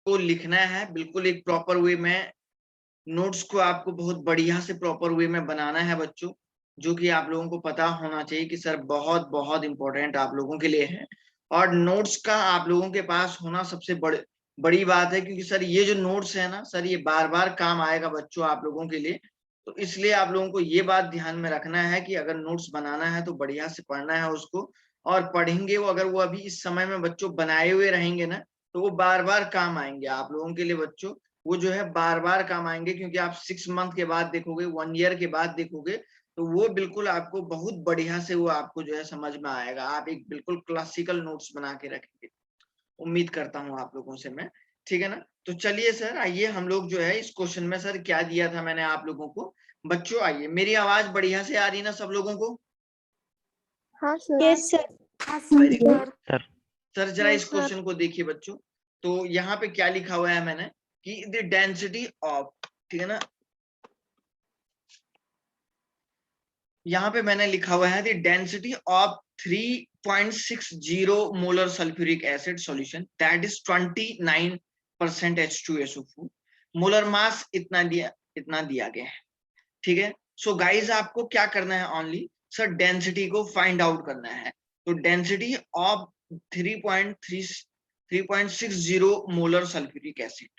को लिखना है बिल्कुल एक प्रॉपर वे में। नोट्स को आपको बहुत बढ़िया से प्रॉपर वे में बनाना है बच्चों, जो कि आप लोगों को पता होना चाहिए कि सर बहुत बहुत इंपॉर्टेंट आप लोगों के लिए है। और नोट्स का आप लोगों के पास होना सबसे बड़ी बात है, क्योंकि सर ये जो नोट्स है ना सर, ये बार बार काम आएगा बच्चों आप लोगों के लिए। तो इसलिए आप लोगों को ये बात ध्यान में रखना है कि अगर नोट्स बनाना है तो बढ़िया से पढ़ना है उसको, और पढ़ेंगे वो, अगर वो अभी इस समय में बच्चों बनाए हुए रहेंगे ना, तो वो बार बार काम आएंगे आप लोगों के लिए बच्चों। वो जो है बार बार काम आएंगे, क्योंकि आप 6 मंथ के बाद देखोगे, 1 ईयर के बाद देखोगे, तो वो बिल्कुल आपको बहुत बढ़िया से वो आपको जो है समझ में आएगा। आप एक बिल्कुल क्लासिकल नोट्स बना के रखेंगे, उम्मीद करता हूँ आप लोगों से मैं। ठीक है ना। तो चलिए सर, आइए हम लोग जो है इस क्वेश्चन में सर क्या दिया था मैंने आप लोगों को। बच्चों आइए, मेरी आवाज बढ़िया से आ रही ना सब लोगों को? हाँ sir. Yes sir. Very good sir. Sir. जरा Yes, इस क्वेश्चन को देखिए बच्चों। तो यहाँ पे क्या लिखा हुआ है मैंने कि द डेंसिटी ऑफ, ठीक है ना, यहाँ पे मैंने लिखा हुआ है the density of 3.60 molar sulphuric acid solution that is 29% H2SO4, molar mass इतना दिया गया है। ठीक है। सो गाइस आपको क्या करना है, ओनली सर डेंसिटी को फाइंड आउट करना है। तो density of 3.60 molar sulphuric acid,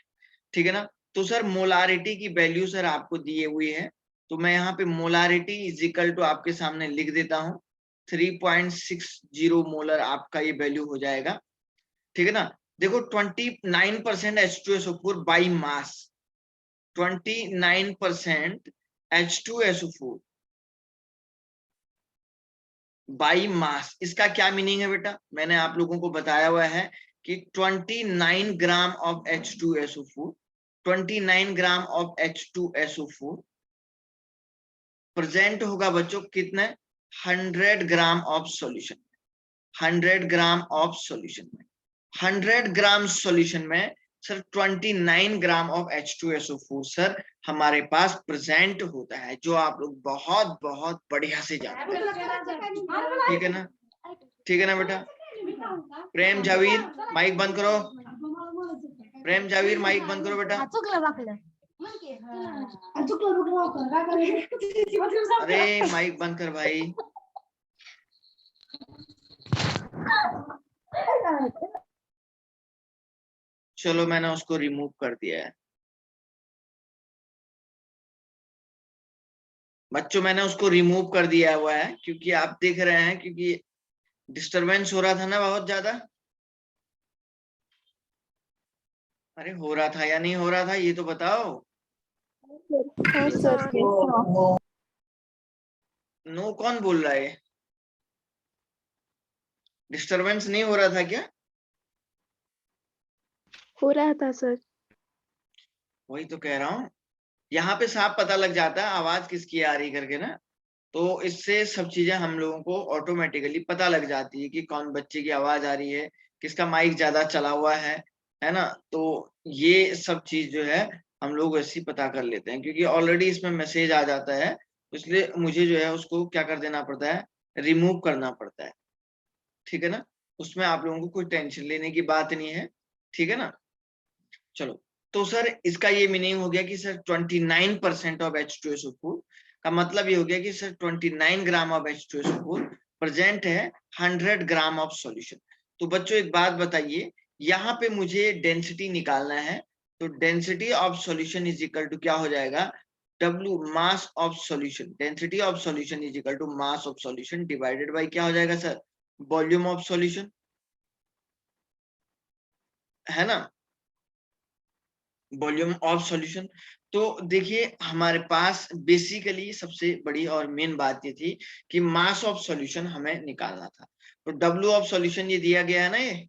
ठीक है ना। तो सर मोलारिटी की वैल्यू सर आपको दिए हुई है, तो मैं यहाँ पे मोलारिटी इज इक्वल टू आपके सामने लिख देता हूँ 3.60 मोलर आपका ये वैल्यू हो जाएगा। ठीक है ना। देखो 29% H2SO4 by mass, 29% H2SO4 by mass, इसका क्या मीनिंग है बेटा? मैंने आप लोगों को बताया हुआ है कि 29 gram of H2SO4, 29 gram of H2SO4 present होगा बच्चों कितने, 100 gram of solution, 100 gram of solution में, 100 ग्राम सॉल्यूशन में sir 29 gram of H2SO4 sir हमारे पास प्रेजेंट होता है, जो आप लोग बहुत बहुत बढ़िया से जानते हैं। ठीक है ना, ठीक है ना बेटा। प्रेम जावीर माइक बंद करो, प्रेम जावीर माइक बंद करो बेटा। अरे माइक बंद कर भाई। चलो मैंने उसको रिमूव कर दिया है बच्चों, मैंने उसको रिमूव कर दिया हुआ है, क्योंकि आप देख रहे हैं क्योंकि डिस्टरबेंस हो रहा था ना बहुत ज्यादा। अरे हो रहा था या नहीं हो रहा था ये तो बताओ। हाँ सर। नो कौन बोल रहा है? डिस्टरबेंस नहीं हो रहा था क्या? हो रहा था सर। वही तो कह रहा हूँ, यहाँ पे साफ पता लग जाता है आवाज किसकी आ रही करके ना। तो इससे सब चीजें हम लोगों को ऑटोमेटिकली पता लग जाती है कि कौन बच्चे की आवाज आ रही है, किसका माइक ज्यादा चला हुआ है ना। तो ये सब चीज जो है हम लोग वैसे ही पता कर लेते हैं, क्योंकि ऑलरेडी इसमें मैसेज आ जाता है, इसलिए मुझे जो है उसको क्या कर देना पड़ता है, रिमूव करना पड़ता है। ठीक है ना। उसमें आप लोगों को कोई टेंशन लेने की बात नहीं है। ठीक है ना। चलो, तो सर इसका ये मीनिंग हो गया कि सर 29% ऑफ H2SO4 का मतलब ये हो गया कि sir 29 gram of H2SO4 present है 100 ग्राम ऑफ सॉल्यूशन। तो बच्चों एक बात बताइए, यहाँ पे मुझे डेंसिटी निकालना है, तो density of solution is equal to क्या हो जाएगा, W mass of solution, density of solution is equal to mass of solution divided by क्या हो जाएगा सर, वॉल्यूम ऑफ सॉल्यूशन, है ना, वॉल्यूम ऑफ सॉल्यूशन। तो देखिए हमारे पास बेसिकली सबसे बड़ी और मेन बात ये थी कि मास ऑफ सॉल्यूशन हमें निकालना था। तो डब्ल्यू ऑफ सॉल्यूशन ये दिया गया है ना, ये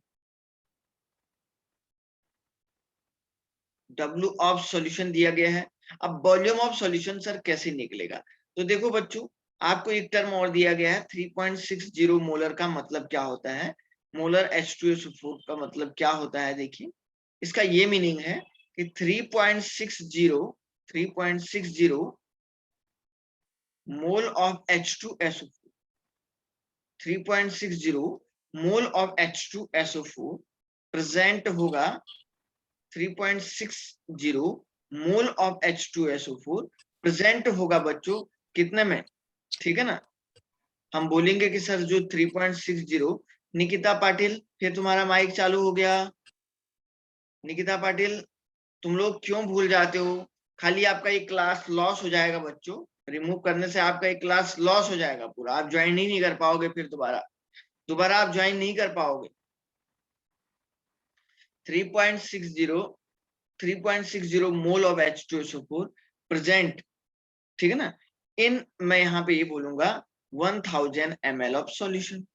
डब्ल्यू ऑफ सॉल्यूशन दिया गया है। अब वॉल्यूम ऑफ सॉल्यूशन सर कैसे निकलेगा? तो देखो बच्चों, आपको एक टर्म और दिया गया है 3.60 मोलर का मतलब क्या होता है, मोलर H2SO4 का मतलब क्या होता है। देखिए इसका ये मीनिंग है कि 3.60 mole of H2SO4, 3.60 mole of H2SO4 present होगा 3.60 मोल ऑफ H2SO4 प्रेजेंट होगा बच्चों कितने में, ठीक है ना। हम बोलेंगे कि सर जो 3.60, निकिता पाटिल फिर तुम्हारा माइक चालू हो गया। निकिता पाटिल तुम लोग क्यों भूल जाते हो, खाली आपका एक क्लास लॉस हो जाएगा बच्चों, रिमूव करने से आपका एक क्लास लॉस हो जाएगा पूरा, आप ज्वाइन ही नहीं कर पाओगे, फिर दोबारा आप ज्वाइन नहीं कर पाओगे। 3.60 मोल ऑफ H2SO4 प्रेजेंट, ठीक है ना, इन, मैं यहाँ पे ये बोलूंगा 1000 ml of solution.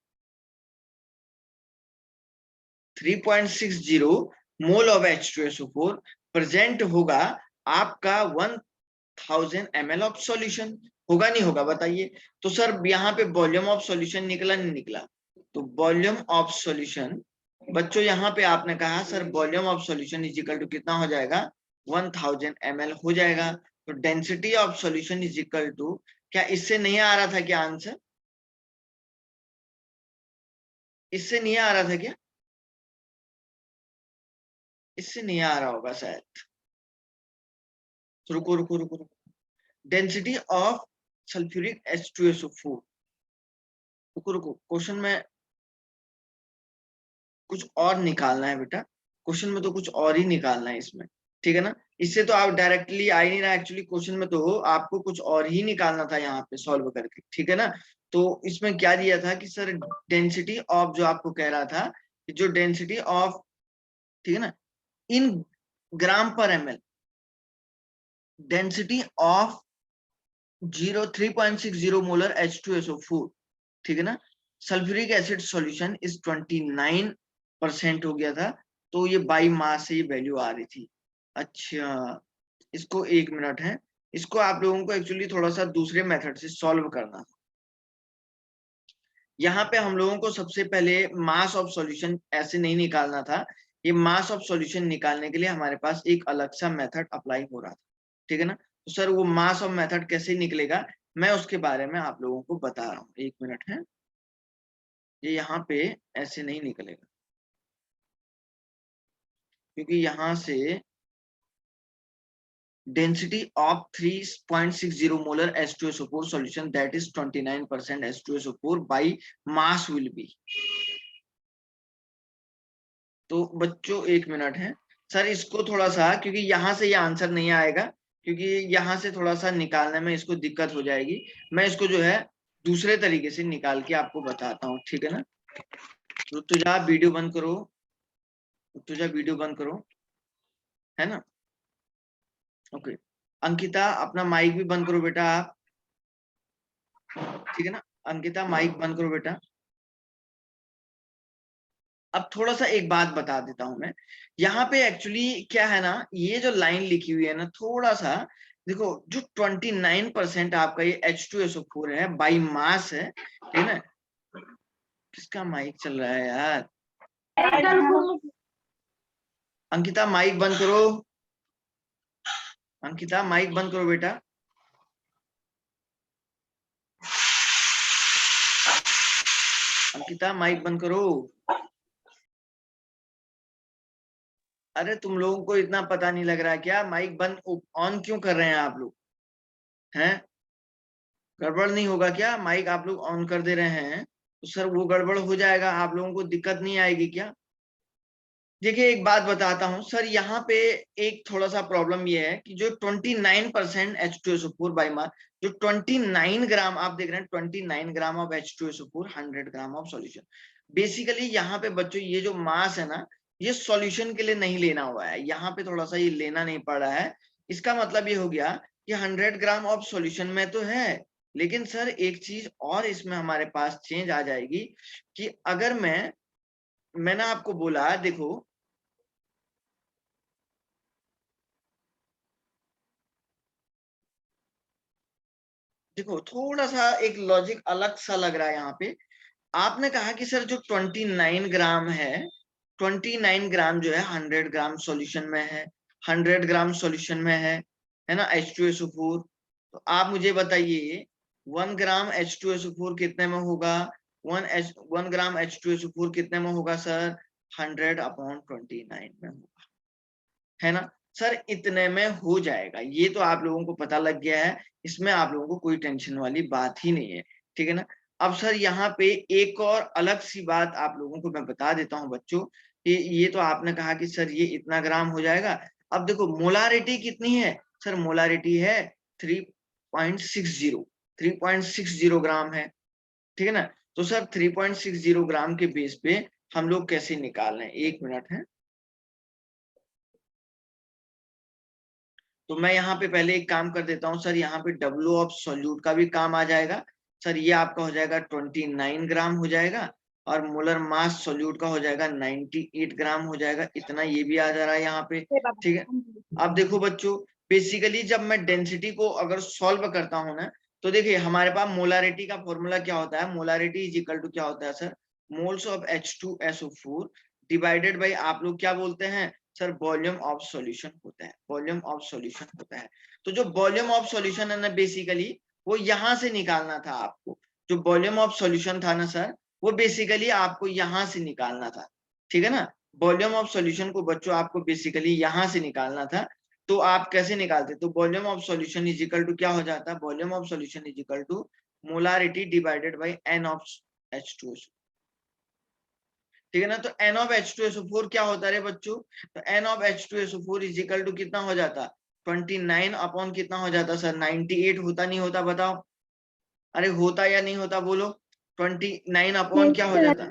3.60 mole of H2SO4 present होगा आपका 1000 ml ऑफ सॉल्यूशन, होगा नहीं होगा बताइए। तो सर यहाँ पे वॉल्यूम ऑफ सॉल्यूशन निकला नहीं निकला, तो वॉल्यूम ऑफ सॉल्यूशन बच्चों यहाँ पे आपने कहा sir volume of solution is equal to कितना हो जाएगा, 1000 ml हो जाएगा। तो density of solution is equal to, क्या इससे नहीं आ रहा था क्या आंसर, इससे नहीं आ रहा था क्या, इससे नहीं आ रहा होगा शायद, रुको रुको रुको रुको, डेंसिटी ऑफ सल्फ्यूरिक H2SO4, रुको रुको, क्वेश्चन में कुछ और निकालना है बेटा, क्वेश्चन में तो कुछ और ही निकालना है इसमें, ठीक है ना। इससे तो आप डायरेक्टली आ ही नहीं रहा, एक्चुअली क्वेश्चन में तो आपको कुछ और ही निकालना था यहाँ पे सॉल्व करके, ठीक है ना। तो इसमें क्या दिया था कि सर डेंसिटी ऑफ, जो आपको कह रहा था कि जो डेंसिटी ऑफ, ठीक है ना, इन ग्राम पर ml, density of 3.60 molar H2SO4, ठीक है ना, सल्फ्यूरिक एसिड सॉल्यूशन इस 29% हो गया था, तो ये बाई मास से ये वैल्यू आ रही थी। अच्छा, इसको 1 मिनट है, इसको आप लोगों को एक्चुअली थोड़ा सा दूसरे मेथड से सॉल्व करना। यहाँ पे हम लोगों को सबसे पहले मास ऑफ सॉल्यूशन ऐसे नहीं निकालना था, ये मास ऑफ सॉल्यूशन निकालने के लिए हमारे पास एक अलग सा मेथड अप्लाई हो रहा था, ठीक है ना। तो सर वो मास ऑफ मेथड कैसे निकलेगा, मैं उसके बारे में आप लोगों को बता रहा हूँ, 1 मिनट है, ये यहाँ पे ऐसे नहीं निकलेगा, क्योंकि यहाँ से density of 3.60 molar H2SO4 solution that is 29% H2SO4 by mass will be। तो बच्चों 1 मिनट है सर, इसको थोड़ा सा, क्योंकि यहाँ से ये आंसर नहीं आएगा, क्योंकि यहाँ से थोड़ा सा निकालने में इसको दिक्कत हो जाएगी, मैं इसको जो है दूसरे तरीके से निकाल के आपको बताता हूँ, ठीक है ना। तो तुझा वीडियो बंद करो, तुझा वीडियो बंद करो, है ना, ओके। अंकिता अपना माइक भी बंद करो बेटा आप, ठीक है ना, अंकिता माइक बंद करो बेटा। अब थोड़ा सा एक बात बता देता हूं मैं, यहाँ पे एक्चुअली क्या है ना, ये जो लाइन लिखी हुई है ना, थोड़ा सा देखो, जो 29% आपका ये H2SO4 है बाई मास है, ठीक है ना। किसका माइक चल रहा है यार, अंकिता माइक बंद करो, अंकिता माइक बंद करो बेटा। अंकिता माइक बंद करो। अरे तुम लोगों को इतना पता नहीं लग रहा क्या, माइक बंद ऑन क्यों कर रहे हैं आप लोग, हैं, गड़बड़ नहीं होगा क्या, माइक आप लोग ऑन कर दे रहे हैं तो सर वो गड़बड़ हो जाएगा, आप लोगों को दिक्कत नहीं आएगी क्या। देखिए एक बात बताता हूं सर, यहाँ पे एक थोड़ा सा प्रॉब्लम ये है कि जो 29% H2SO4 बाई मास, जो 29 ग्राम आप देख रहे हैं, 29 gram of H2SO4 100 gram of solution, basically यहाँ पे बच्चों ये जो मास है ना, ये सॉल्यूशन के लिए नहीं लेना हुआ है, यहाँ पे थोड़ा सा ये लेना नहीं पड़ रहा है। इसका मतलब ये हो गया कि 100 ग्राम ऑफ सॉल्यूशन में तो है, लेकिन सर एक चीज और इसमें हमारे पास चेंज आ जाएगी कि अगर मैंने आपको बोला, देखो थोड़ा सा एक लॉजिक अलग सा लग रहा है यहाँ पे। आपने कहा कि सर जो 29 ग्राम है, 29 ग्राम जो है 100 ग्राम सॉल्यूशन में है, 100 ग्राम सॉल्यूशन में है ना H2SO4। तो आप मुझे बताइए 1 ग्राम H2SO4 कितने में होगा, 1 ग्राम H2SO4 कितने में होगा सर, 100/29 में होगा। है ना सर, इतने में हो जाएगा। ये तो आप लोगों को पता लग गया है, इसमें आप लोगों को कोई टेंशन वाली बात ही नहीं है, ठीक है ना। अब सर यहाँ पे एक और अलग सी बात आप लोगों को मैं बता देता हूँ बच्चों, कि ये तो आपने कहा कि सर ये इतना ग्राम हो जाएगा। अब देखो मोलारिटी कितनी है सर, मोलारिटी है 3.60, 3.60 ग्राम है, ठीक है ना। तो सर 3.60 ग्राम के बेस पे हम लोग कैसे निकाल रहे हैं, 1 मिनट है। तो मैं यहाँ पे पहले एक काम कर देता हूँ सर, यहाँ पे डब्ल्यू ऑफ सॉल्यूट का भी काम आ जाएगा सर, ये आपका हो जाएगा 29 ग्राम हो जाएगा, और मोलर मास सॉल्यूट का हो जाएगा 98 ग्राम हो जाएगा, इतना ये भी आ जा रहा है यहाँ पे, ठीक है। अब देखो बच्चों, बेसिकली जब मैं डेंसिटी को अगर सॉल्व करता हूँ ना, तो देखिए हमारे पास मोलारिटी का फॉर्मूला क्या होता है, मोलारिटी इज इक्वल टू क्या होता है sir, moles of H2SO4 divided by आप लोग क्या बोलते हैं सर, वॉल्यूम ऑफ सॉल्यूशन होता है, वॉल्यूम ऑफ सॉल्यूशन होता है। तो जो वॉल्यूम ऑफ सॉल्यूशन है ना, बेसिकली वो यहां से निकालना था आपको, जो वॉल्यूम ऑफ सॉल्यूशन था ना सर, वो बेसिकली आपको यहां से निकालना था, ठीक है ना। वॉल्यूम ऑफ सॉल्यूशन को बच्चों आपको बेसिकली यहां से निकालना था। तो आप कैसे निकालते, तो volume of solution is equal to क्या हो जाता है, volume of solution is equal to molarity divided by N of H2SO, ठीक है ना। तो एन ऑफ H2SO4 क्या होता है बच्चों, तो N of H2SO4 is equal to कितना हो जाता, 29 अपॉन कितना हो जाता सर, 98 होता नहीं होता बताओ, अरे होता या नहीं होता बोलो, 29 अपॉन क्या हो जाता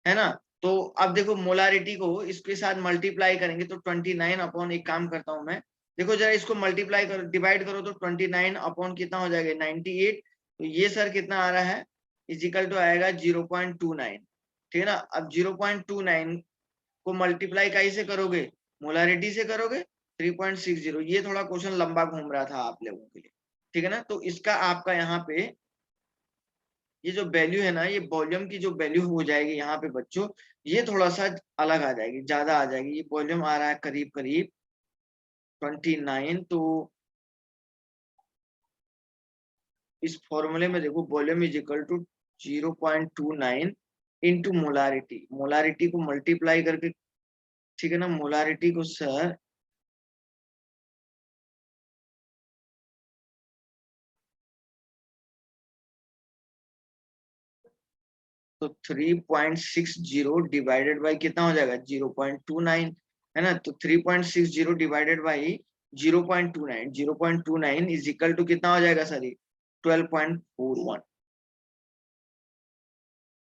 है ना। तो अब देखो मोलारिटी को इसके साथ मल्टीप्लाई करेंगे तो 29 अपॉन, एक काम करता हूं मैं, देखो जरा इसको मल्टीप्लाई करो, डिवाइड करो, तो 29 अपॉन कितना हो जाएगा 98, तो ये सर कितना आ रहा है, इजिकल टू आएगा 0.29, ठीक है ना। अब 0.29 को मल्टीप्लाई काई से करोगे, मोलारिटी से करोगे 3.60, ये थोड़ा क्वेश्चन लंबा घूम रहा था आप लोगों के लिए, ठीक है ना। तो इसका आपका यहाँ पे ये जो वैल्यू है ना, ये वॉल्यूम की जो वैल्यू हो जाएगी यहाँ पे बच्चों, ये थोड़ा सा अलग आ जाएगी, ज्यादा आ जाएगी। ये वॉल्यूम आ रहा है करीब करीब 29, तो इस फॉर्मूले में देखो volume is equal to 0.29 into molarity, molarity को मल्टीप्लाई करके, ठीक है ना, मोलारिटी को सर तो 3.60 डिवाइडेड बाई कितना हो जाएगा 0.29, है ना। तो 3.60 divided by 0.29, 0.29 is equal to कितना हो जाएगा सर, 12.41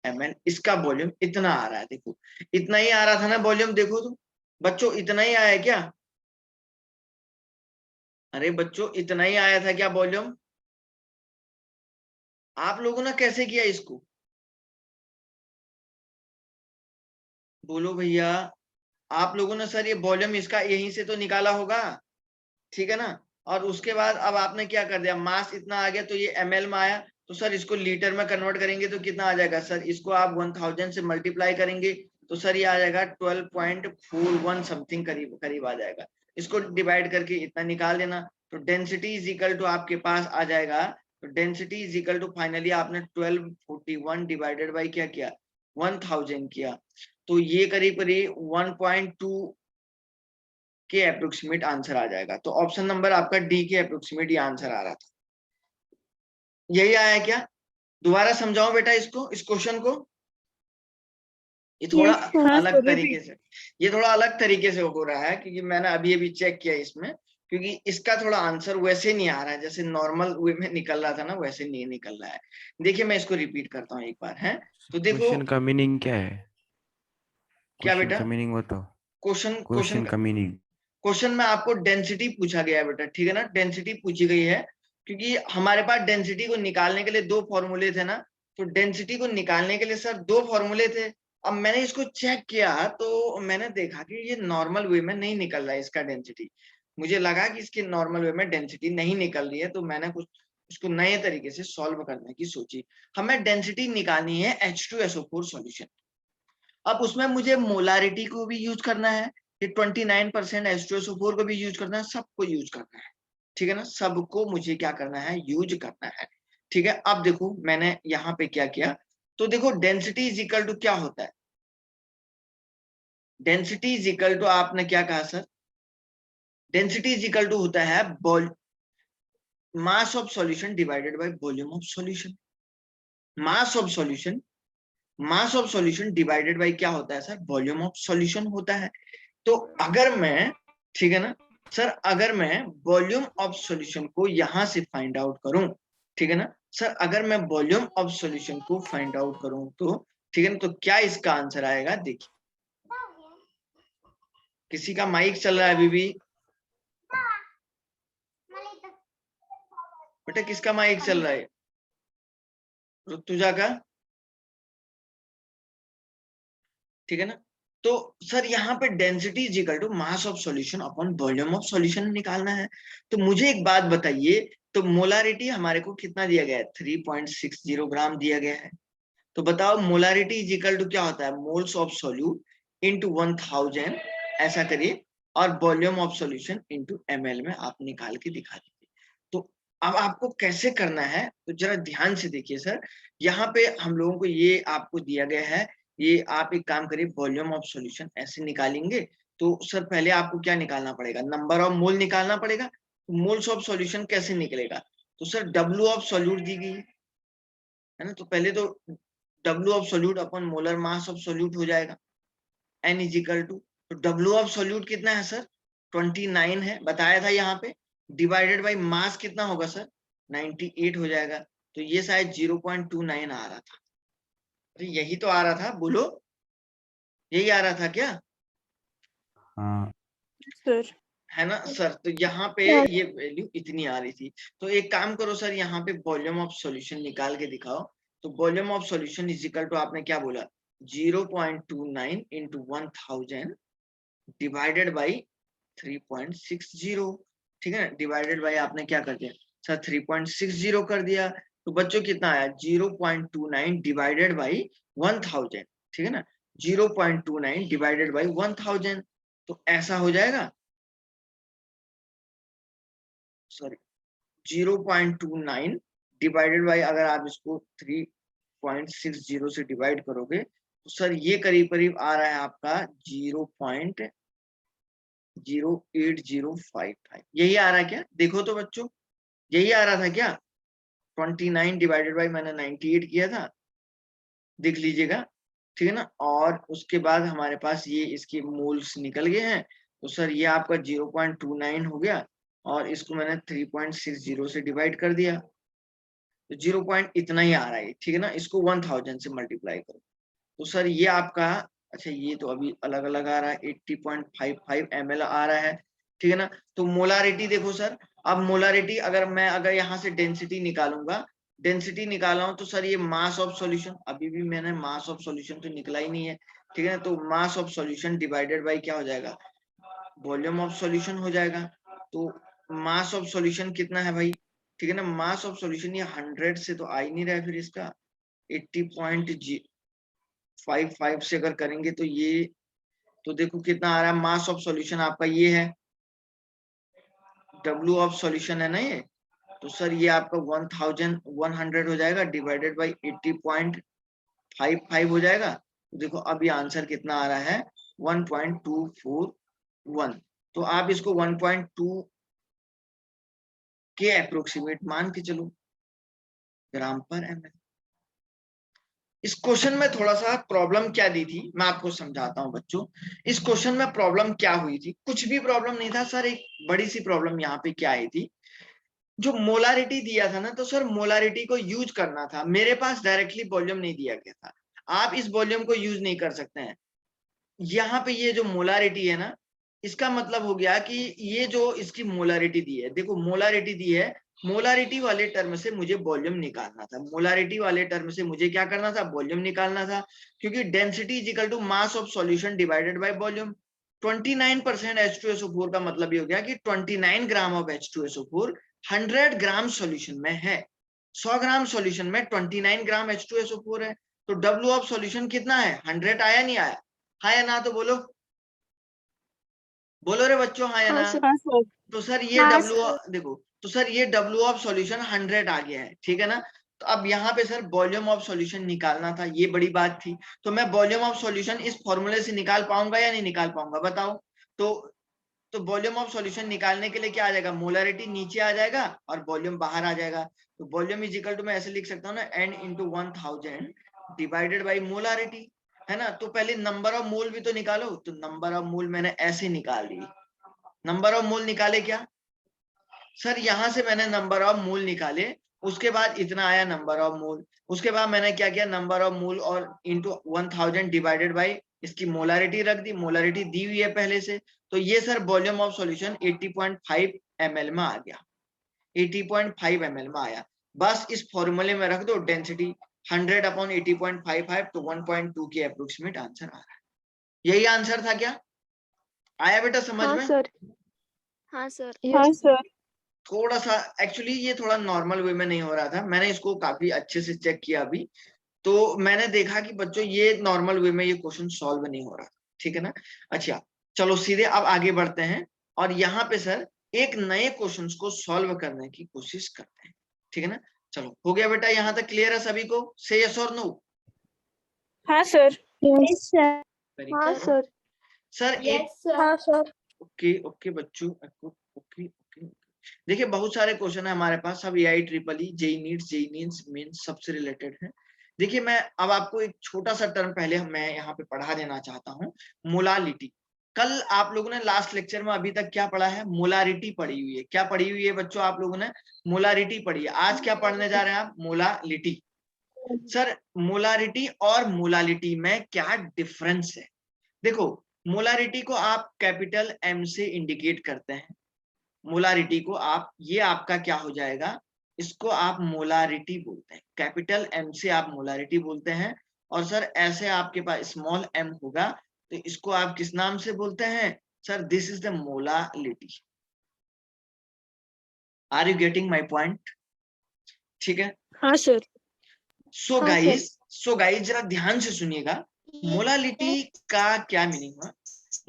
ml। इसका वॉल्यूम इतना आ रहा है, देखो इतना ही आ रहा था ना वॉल्यूम, देखो तो बच्चों इतना ही आया क्या, अरे बच्चों इतना ही आया था क्या वॉल्यूम, आप लोगों ने कैसे किया इसको, बोलो भैया, आप लोगों ने सर ये वॉल्यूम इसका यहीं से तो निकाला होगा, ठीक है ना। और उसके बाद अब आपने क्या कर दिया, मास इतना आ गया तो ये ml में आया, तो सर इसको लीटर में कन्वर्ट करेंगे तो कितना आ जाएगा सर, इसको आप 1000 से मल्टीप्लाई करेंगे तो सर ये आ जाएगा 12.41 समथिंग, करीब करीब आ जाएगा। इसको डिवाइड करके इतना निकाल देना, तो डेंसिटी इज इक्वल टू आपके पास आ जाएगा, तो density is equal to finally आपने 1241 डिवाइडेड बाई क्या किया 1000 किया, तो ये करीब करीब 1.2 के अप्रोक्सीमेट आंसर आ जाएगा। तो ऑप्शन नंबर आपका डी के अप्रोक्सीमेट ये आंसर आ रहा था, यही आया क्या, दोबारा समझाओ बेटा इसको, इस क्वेश्चन को, ये थोड़ा यस सर। अलग तरीके से, ये थोड़ा अलग तरीके से हो रहा है, क्योंकि मैंने अभी अभी चेक किया इसमें, क्योंकि इसका थोड़ा आंसर वैसे नहीं आ रहा है, जैसे नॉर्मल वे में निकल रहा था ना वैसे नहीं निकल रहा है। देखिए मैं इसको रिपीट करता हूँ एक बार, है तो देखो, क्वेश्चन का मीनिंग क्या है? क्या क्वेश्चन बेटा, का मीनिंग बताओ। क्वेश्चन क्वेश्चन क्वेश्चन का मीनिंग। क्वेश्चन में आपको डेंसिटी पूछा गया है बेटा, ठीक है ना, डेंसिटी पूछी गई है, क्योंकि हमारे पास डेंसिटी को निकालने के लिए दो फॉर्मूले थे ना, तो डेंसिटी को निकालने के लिए सर दो फॉर्मूले थे। अब मैंने इसको चेक किया तो मैंने देखा कि ये नॉर्मल वे में नहीं निकल रहा है इसका डेंसिटी, मुझे लगा कि इसकी नॉर्मल वे में डेंसिटी नहीं निकल रही है, तो मैंने कुछ इसको नए तरीके से सॉल्व करने की सोची। हमें डेंसिटी निकालनी है H2SO4 सॉल्यूशन, अब उसमें मुझे मोलारिटी को भी यूज करना है, ये 29% H2SO4 को भी यूज करना है, सबको यूज करना है, ठीक है ना, सबको मुझे क्या करना है, यूज करना है, ठीक है। अब देखो मैंने यहाँ पे क्या किया, तो देखो डेंसिटी इज इक्वल टू क्या होता है, डेंसिटी इज इक्वल टू आपने क्या कहा sir, density is equal to होता है mass of solution divided by volume of solution. Mass of solution divided by क्या होता है सर, वॉल्यूम ऑफ सॉल्यूशन होता है। तो अगर मैं, ठीक है ना सर, अगर मैं वॉल्यूम ऑफ सॉल्यूशन को यहां से फाइंड आउट करूं, ठीक है ना सर, अगर मैं वॉल्यूम ऑफ सॉल्यूशन को फाइंड आउट करूं तो, ठीक है ना, तो क्या इसका आंसर आएगा, देखिए। किसी का माइक चल रहा है अभी भी बेटा, किसका माइक चल रहा है, ऋतुजा का, ठीक है ना। तो सर यहाँ पे density is equal to mass of solution upon volume of solution निकालना है। तो मुझे एक बात बताइए, तो मोलारिटी हमारे को कितना दिया गया है, 3.60 ग्राम दिया गया है। तो बताओ मोलारिटी इज इक्वल टू क्या होता है, मोल्स ऑफ सोल्यूट इंटू 1000, ऐसा करिए, और volume of solution into ml में आप निकाल के दिखा दीजिए। तो अब आपको कैसे करना है, तो जरा ध्यान से देखिए सर, यहाँ पे हम लोगों को ये आपको दिया गया है, ये आप एक काम करिए, वॉल्यूम ऑफ सॉल्यूशन ऐसे निकालेंगे। तो सर पहले आपको क्या निकालना पड़ेगा, नंबर ऑफ मोल निकालना पड़ेगा। तो मोल्स ऑफ सॉल्यूशन कैसे निकलेगा, तो सर डब्ल्यू ऑफ सॉल्यूट दी गई है ना, तो पहले तो W of solute upon molar mass of solute हो जाएगा, N इज इक्वल टू, तो W ऑफ सोल्यूट कितना है सर, 29 है, बताया था यहाँ पे, डिवाइडेड बाय मास कितना होगा सर, 98 हो जाएगा। तो ये शायद 0.29 आ रहा था, अरे यही तो आ रहा था, बोलो यही आ रहा था क्या, हाँ सर। है ना सर। तो यहाँ पे ये वैल्यू इतनी आ रही थी। तो एक काम करो सर, यहाँ पे वॉल्यूम ऑफ सॉल्यूशन निकाल के दिखाओ। तो volume of solution is equal to, आपने क्या बोला, 0.29 इंटू 1000 डिवाइडेड बाई 3.60, ठीक है ना, डिवाइडेड बाई आपने क्या कर दिया सर, 3.60 कर दिया। तो बच्चों कितना आया, 0.29 डिवाइडेड बाई 1000, ठीक है ना, 0.29 डिवाइडेड बाई 1000, तो ऐसा हो जाएगा, सॉरी 0.29 डिवाइडेड बाई, अगर आप इसको 3.60 से डिवाइड करोगे तो सर ये करीब करीब आ रहा है आपका 0.08055, यही आ रहा है क्या, देखो तो बच्चों, यही आ रहा था क्या, 29 डिवाइडेड बाई मैंने 98 किया था, देख लीजिएगा, ठीक है ना। और उसके बाद हमारे पास ये इसके मोल्स निकल गए हैं। तो सर ये आपका 0.29 हो गया, और इसको मैंने 3.60 से डिवाइड कर दिया, तो 0 पॉइंट इतना ही आ रहा है, ठीक है ना। इसको 1000 से मल्टीप्लाई करो, तो सर ये आपका, अच्छा ये तो अभी अलग अलग आ रहा है, 80.55 ml आ रहा है, ठीक है ना। तो मोलारिटी देखो सर, अब मोलारिटी अगर यहाँ से डेंसिटी निकालूंगा, डेंसिटी निकाला हूं, तो सर ये मास ऑफ सॉल्यूशन, अभी भी मैंने मास ऑफ सॉल्यूशन तो निकला ही नहीं है, ठीक है ना। तो mass of solution divided by क्या हो जाएगा, वॉल्यूम ऑफ सॉल्यूशन हो जाएगा। तो मास ऑफ सॉल्यूशन कितना है भाई, ठीक है ना, मास ऑफ सॉल्यूशन ये 100 से तो आ ही नहीं रहा है, फिर इसका 80.55 से अगर करेंगे तो ये, तो देखो कितना आ रहा है, मास ऑफ सॉल्यूशन आपका ये है, W ऑफ सॉल्यूशन है ना ये, तो सर ये आपका 1100 हो जाएगा, डिवाइडेड बाई 80.55 हो जाएगा। तो देखो अब ये आंसर कितना आ रहा है, 1.241। तो आप इसको 1.2 के अप्रोक्सीमेट मान के चलो ग्राम पर ml। इस क्वेश्चन में थोड़ा सा प्रॉब्लम क्या दी थी, मैं आपको समझाता हूं बच्चों। इस क्वेश्चन में प्रॉब्लम क्या हुई थी, कुछ भी प्रॉब्लम नहीं था सर, एक बड़ी सी प्रॉब्लम यहाँ पे क्या आई थी, जो मोलारिटी दिया था ना, तो सर मोलारिटी को यूज करना था, मेरे पास डायरेक्टली वॉल्यूम नहीं दिया गया था, आप इस वॉल्यूम को यूज नहीं कर सकते हैं। यहाँ पे ये जो मोलारिटी है ना, इसका मतलब हो गया कि ये जो इसकी मोलारिटी दी है, देखो मोलारिटी दी है, मोलारिटी वाले टर्म से मुझे वॉल्यूम निकालना था, मोलारिटी वाले टर्म से मुझे क्या करना था, वॉल्यूम निकालना था, क्योंकि density is equal to mass of solution divided by volume. 29% H2SO4 का मतलब ये हो गया कि 29 gram of H2SO4 100 gram solution में है, 100 ग्राम सॉल्यूशन में 29 ग्राम H2SO4 है। तो W ऑफ सॉल्यूशन कितना है, 100 आया नहीं आया, हाँ या ना, तो बोलो, बोलो रे बच्चों, हाँ या हाँ ना। सर। तो सर ये हाँ W देखो, तो सर ये W ऑफ सॉल्यूशन 100 आ गया है, ठीक है ना। तो अब यहाँ पे सर वॉल्यूम ऑफ सॉल्यूशन निकालना था, ये बड़ी बात थी। तो मैं वॉल्यूम ऑफ सॉल्यूशन इस फॉर्मूले से निकाल पाऊंगा या नहीं निकाल पाऊंगा, बताओ। तो तो वॉल्यूम ऑफ सॉल्यूशन निकालने के लिए क्या आ जाएगा, मोलरिटी नीचे आ जाएगा और वॉल्यूम बाहर आ जाएगा। तो वॉल्यूम इज इक्वल टू, मैं ऐसे लिख सकता हूँ ना, n into 1000 divided by molarity, है ना। तो पहले नंबर ऑफ मोल भी तो निकालो, तो नंबर ऑफ मोल मैंने ऐसे निकाल दी। नंबर ऑफ मोल निकाले क्या सर, यहां से मैंने नंबर ऑफ मोल निकाले, उसके बाद इतना आया नंबर ऑफ मोल, उसके बाद मैंने क्या किया, नंबर ऑफ मोल और इंटू 1000 डिवाइडेड बाई इसकी मोलारिटी रख दी, मोलारिटी दी हुई है पहले से। तो ये sir volume of solution 80.5 ml में आ गया, 80.5 ml में आया। बस इस फॉर्मूले में रख दो डेंसिटी 100 अपॉन 80.55, तो 1.2 के अप्रोक्सीमेट आंसर आ रहा है। यही आंसर था क्या, आया बेटा समझ हाँ में? सर। हाँ सर। हाँ सर। थोड़ा सा एक्चुअली ये थोड़ा नॉर्मल वे में नहीं हो रहा था, मैंने इसको काफी अच्छे से चेक किया अभी, तो मैंने देखा कि बच्चों ये नॉर्मल वे में ये क्वेश्चन सॉल्व नहीं हो रहा, ठीक है ना। अच्छा चलो सीधे अब आगे बढ़ते हैं और यहाँ पे सर एक नए क्वेश्चन को सॉल्व करने की कोशिश करते हैं, ठीक है ना। चलो हो गया बेटा, यहाँ तक क्लियर है सभी को, से यस और नो? हाँ सर। Yes sir. वेरी हाँ गुड सर। सर। एक हाँ सर। ओके ओके बच्चों, ओके ओके। देखिए बहुत सारे क्वेश्चन है हमारे पास, सब AI triple E, JEE NEETs, JEE mains सबसे रिलेटेड है। देखिए मैं अब आपको एक छोटा सा टर्म पहले मैं यहाँ पे पढ़ा देना चाहता हूँ, मोलालिटी। कल आप लोगों ने लास्ट लेक्चर में अभी तक क्या पढ़ा है, मोलारिटी पढ़ी हुई है। क्या पढ़ी हुई है बच्चों आप लोगों ने, मोलारिटी पढ़ी है। आज क्या पढ़ने जा रहे हैं आप, मोलालिटी। सर मोलारिटी और मोलालिटी में क्या डिफरेंस है? देखो मोलारिटी को आप कैपिटल एम से इंडिकेट करते हैं, मोलारिटी को आप, ये आपका क्या हो जाएगा, इसको आप मोलारिटी बोलते हैं, कैपिटल एम से आप मोलारिटी बोलते हैं। और सर ऐसे आपके पास स्मॉल एम होगा तो इसको आप किस नाम से बोलते हैं sir, this is the molality. Are you getting my point? ठीक है। हाँ सर। सो हाँ, गाइज जरा ध्यान से सुनिएगा, मोलालिटी का क्या मीनिंग हुआ।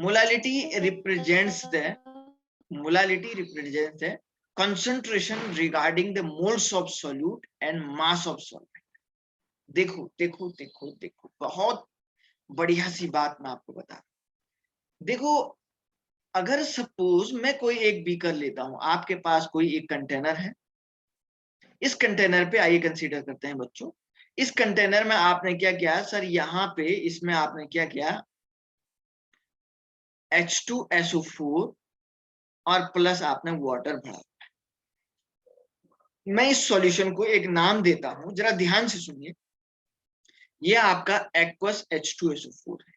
Molality represents the concentration regarding the moles of solute and mass of solvent। देखो देखो देखो देखो, बहुत बढ़िया सी बात मैं आपको बता रहा हूं। देखो अगर सपोज मैं कोई एक बीकर लेता हूं, आपके पास कोई एक कंटेनर है, इस कंटेनर पे आइए कंसीडर करते हैं बच्चों, इस कंटेनर में आपने क्या किया सर, यहाँ पे इसमें आपने क्या किया, H2SO4 और प्लस आपने वाटर भरा। मैं इस सॉल्यूशन को एक नाम देता हूं, जरा ध्यान से सुनिए। ये आपका एक्वस H2SO4 है।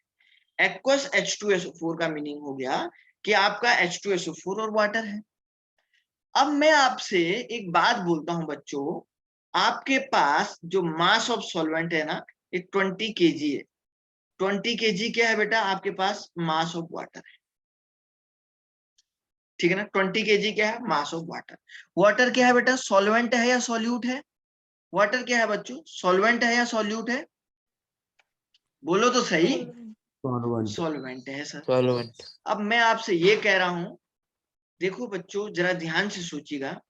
एक्वस H2SO4 का मीनिंग हो गया कि आपका H2SO4 और वाटर है। अब मैं आपसे एक बात बोलता हूं बच्चों, आपके पास जो मास ऑफ सॉल्वेंट है ना, ये 20 kg है। 20 kg क्या है बेटा आपके पास, मास ऑफ वाटर है, ठीक है ना। 20 kg क्या है, मास ऑफ वाटर। वाटर क्या है बेटा, सॉल्वेंट है या सॉल्यूट है? वाटर क्या है बच्चों, सॉल्वेंट है या सॉल्यूट है? बोलो तो सही। सॉल्वेंट है सर। सॉल्वेंट। अब मैं आपसे ये कह रहा हूं, देखो बच्चों जरा ध्यान से सोचिएगा,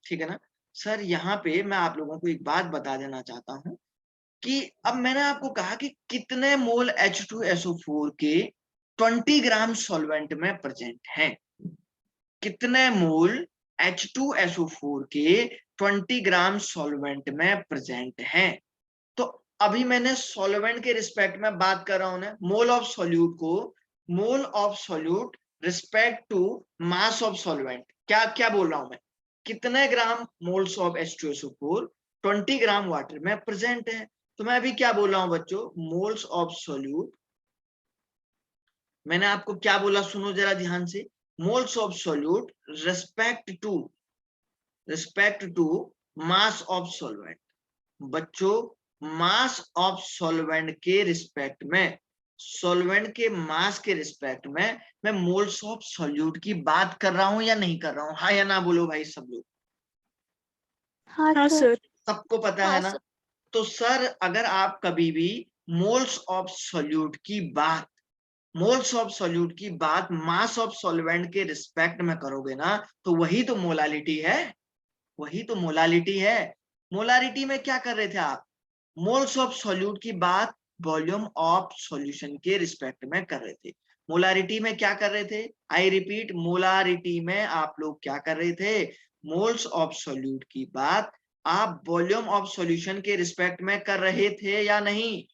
ठीक है ना। सर यहाँ पे मैं आप लोगों को एक बात बता देना चाहता हूं कि अब मैंने आपको कहा कि कितने मोल H2SO4 के 20 ग्राम सॉल्वेंट में प्रेजेंट हैं, कितने मोल H2SO4 के 20 ग्राम सॉल्वेंट में प्रेजेंट हैं। तो अभी मैंने सॉल्वेंट के रिस्पेक्ट में बात कर रहा हूं ना, मोल ऑफ सॉल्यूट को, mole of solute respect to mass of solvent, क्या क्या बोल रहा हूं मैं, कितने gram moles of H2SO4 20 gram water में प्रेजेंट है। तो मैं अभी क्या बोल रहा हूं बच्चों, मोल्स ऑफ सॉल्यूट, मैंने आपको क्या बोला सुनो जरा ध्यान से, moles of solute respect to mass of solvent. बच्चों मास ऑफ सॉल्वेंट के रिस्पेक्ट में, सॉल्वेंट के मास के रिस्पेक्ट में मैं मोल्स ऑफ सॉल्यूट की बात कर रहा हूं या नहीं कर रहा हूं, हाँ या ना बोलो भाई सब लोग। हाँ सर। सबको पता है ना। तो सर अगर आप कभी भी मोल्स ऑफ सॉल्यूट की बात, मोल्स ऑफ सॉल्यूट की बात मास ऑफ सॉल्वेंट के रिस्पेक्ट में करोगे ना, तो वही तो मोलालिटी है, वही तो मोलालिटी है। मोलारिटी में क्या कर रहे थे आप, मोल्स ऑफ सॉल्यूट की बात वॉल्यूम ऑफ सॉल्यूशन के रिस्पेक्ट में कर रहे थे। मोलारिटी में क्या कर रहे थे? आई रिपीट, मोलारिटी में आप लोग क्या कर रहे थे? मोल्स ऑफ सॉल्यूट की बात आप वॉल्यूम ऑफ सॉल्यूशन के रिस्पेक्ट में कर रहे थे या नहीं?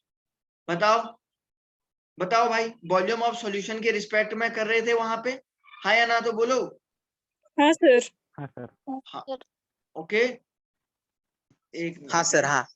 बताओ बताओ भाई, वॉल्यूम ऑफ सॉल्यूशन के रिस्पेक्ट में कर रहे थे वहां पे? हाँ या ना तो बोलो। हाँ सर। हाँ सर। हाँ, ओके, एक मिनट। हाँ सर, हाँ।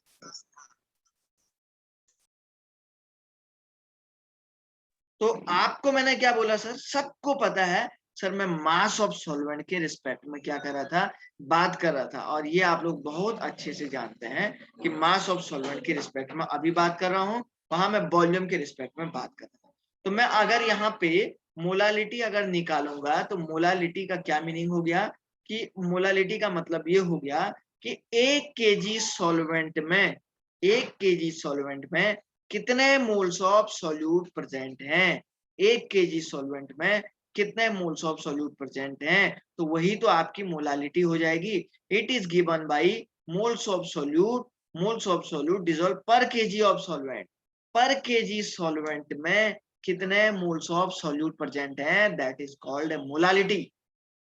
तो आपको मैंने क्या बोला सर? सबको पता है सर, मैं मास ऑफ सॉल्वेंट के रिस्पेक्ट में क्या कर रहा था? बात कर रहा था। और ये आप लोग बहुत अच्छे से जानते हैं कि मास ऑफ सॉल्वेंट के रिस्पेक्ट में अभी बात कर रहा हूं, वहां मैं वॉल्यूम के रिस्पेक्ट में बात कर रहा था। तो मैं अगर यहाँ पे मोलालिटी अगर निकालूंगा तो मोलालिटी का क्या मीनिंग हो गया? कि मोलालिटी का मतलब ये हो गया कि 1 kg सॉल्वेंट में, 1 kg सॉल्वेंट में कितने मोल्स ऑफ सॉल्यूट प्रेजेंट हैं? 1 kg सॉल्वेंट में कितने मोल्स ऑफ सॉल्यूट प्रेजेंट हैं? तो वही तो आपकी मोलालिटी हो जाएगी। It is given by moles of solute dissolve per KG of solvent. Per KG solvent में कितने मोल्स ऑफ सॉल्यूट प्रेजेंट हैं, दैट इज कॉल्ड मोलालिटी।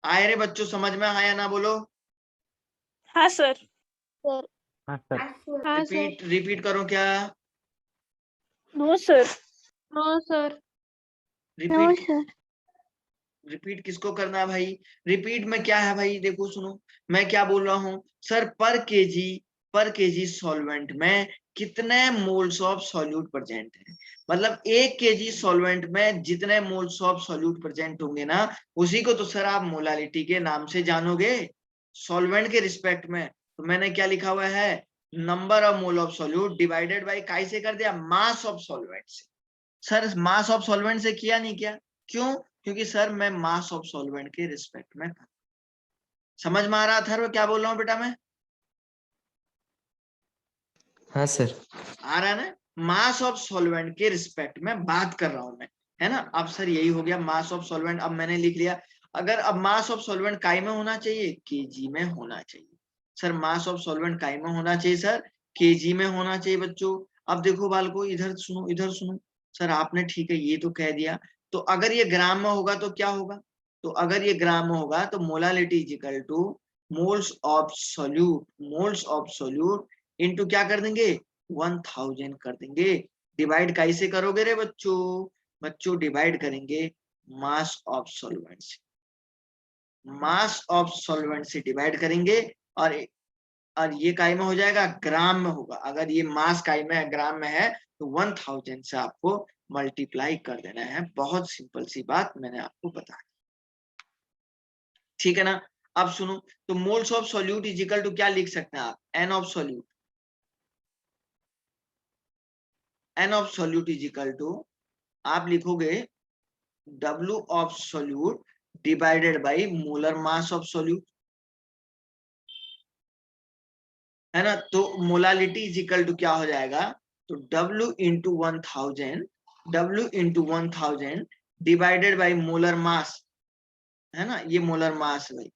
आए रे बच्चों, समझ में आया ना? बोलो। हाँ सर। सर। हाँ सर। हाँ सर। रिपीट करो क्या? No sir. No sir. Repeat repeat किसको करना है भाई? रिपीट में क्या है भाई? देखो सुनो, मैं क्या बोल रहा हूं सर, पर केजी सॉल्वेंट में कितने मोल्स ऑफ सॉल्यूट प्रेजेंट है। मतलब 1 kg सॉल्वेंट में जितने मोल्स ऑफ सॉल्यूट प्रेजेंट होंगे ना, उसी को तो सर आप मोलालिटी के नाम से जानोगे, सॉल्वेंट के रिस्पेक्ट में। तो मैंने क्या लिखा हुआ है? Number of mole of solute divided by काय से कर दिया? मास ऑफ सॉल्वेंट से। सर मास ऑफ सॉल्वेंट से किया नहीं क्या? क्यों? क्योंकि सर मैं मास ऑफ सॉल्वेंट के रिस्पेक्ट में था। समझ में आ रहा था क्या बोल रहा हूँ बेटा मैं? हाँ सर। आ रहा है ना? मास ऑफ सॉल्वेंट के रिस्पेक्ट में बात कर रहा हूं मैं, है ना? अब सर यही हो गया मास ऑफ सॉल्वेंट। अब मैंने लिख लिया, अगर अब मास ऑफ सॉल्वेंट काय में होना चाहिए? केजी में होना चाहिए। सर मास ऑफ सॉल्वेंट काय में होना चाहिए? सर केजी में होना चाहिए बच्चों। अब देखो बालको, इधर सुनो, इधर सुनो। सर आपने ठीक है ये तो कह दिया, तो अगर ये ग्राम में होगा तो क्या होगा? तो अगर ये ग्राम में होगा तो molality is equal two moles of solute into क्या कर देंगे? 1000 कर देंगे। डिवाइड कैसे करोगे रे बच्चों डिवाइड करेंगे मास ऑफ सॉल्वेंट से। मास ऑफ सॉल्वेंट से डिवाइड करेंगे और ये काय में हो जाएगा? ग्राम में होगा। अगर ये मास काय में ग्राम में है तो 1000 से आपको मल्टीप्लाई कर देना है। बहुत सिंपल सी बात मैंने आपको बता दी, ठीक है ना? अब सुनो, तो moles of solute is equal to क्या लिख सकते हैं आप? N of solute. N of solute is equal to आप लिखोगे W of solute divided by molar mass of solute, है ना? तो मोलालिटी इज इक्वल टू क्या हो जाएगा? तो W into 1000 divided by molar मास, है ना? ये मोलर मास है भाई,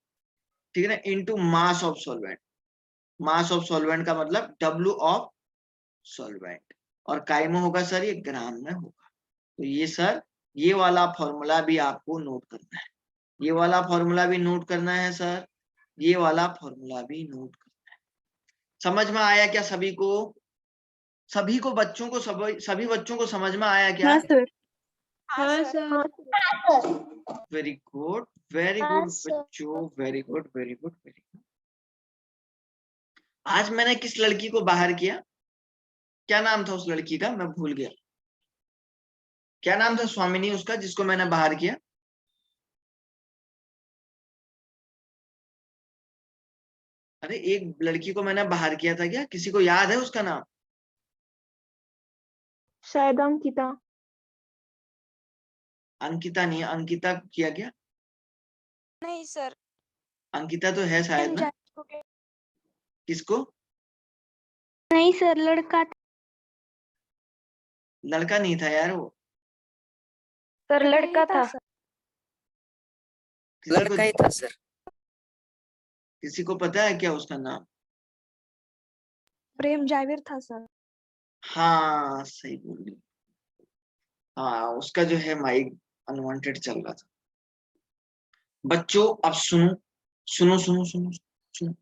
ठीक है ना? Into mass of solvent. Mass of solvent का मतलब W ऑफ सॉल्वेंट, और काय में होगा सर? ये ग्राम में होगा। तो ये सर, ये वाला फॉर्मूला भी आपको नोट करना है, ये वाला फॉर्मूला भी नोट करना है सर, ये वाला फॉर्मूला भी नोट करना है। समझ में आया क्या सभी को? सभी को बच्चों को सभी बच्चों को समझ में आया क्या? हाँ सर। हाँ सर। वेरी गुड, वेरी हाँ गुड सर। बच्चों, very good, very good, very good. आज मैंने किस लड़की को बाहर किया? क्या नाम था उस लड़की का? मैं भूल गया। क्या नाम था स्वामिनी उसका जिसको मैंने बाहर किया? अरे एक लड़की को मैंने बाहर किया था, क्या किसी को याद है उसका नाम? शायद अंकिता। अंकिता नहीं, अंकिता किया क्या? नहीं सर। अंकिता तो है शायद ना। किसको? नहीं सर, लड़का था। लड़का नहीं था यार वो। सर लड़का था। लड़का ही था सर। किसी को पता है क्या उसका नाम? प्रेम जावेर था सर। हाँ सही बोल रही। हाँ उसका जो है माइक अनवांटेड चल रहा था। बच्चों अब सुनो सुनो सुनो सुनो सुनो।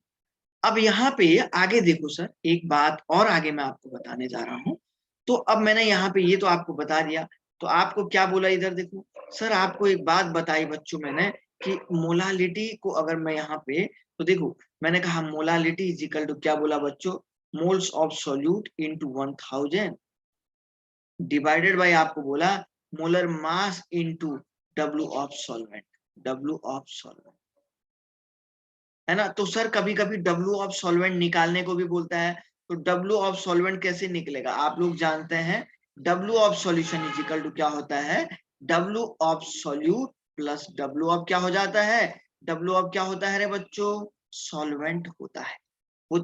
अब यहाँ पे आगे देखो सर, एक बात और आगे मैं आपको बताने जा रहा हूँ। तो अब मैंने यहाँ पे ये तो आपको बता दिया, तो आपको क्या बोला इधर देखो सर, आपको एक बात बताई बच्चों मैंने कि मोलालिटी को अगर मैं यहाँ पे, तो देखो मैंने कहा मोलालिटी इज इक्वल टू क्या बोला बच्चों, moles of solute into 1000 divided by आपको बोला molar mass into W of solvent, W of solvent, है ना। तो सर कभी कभी W ऑफ सॉल्वेंट निकालने को भी बोलता है, तो W ऑफ सॉल्वेंट कैसे निकलेगा, आप लोग जानते हैं W of solution is equal to क्या होता है, W of solute plus W of क्या हो जाता है, W ऑफ क्या होता है रे बच्चों, सॉल्वेंट होता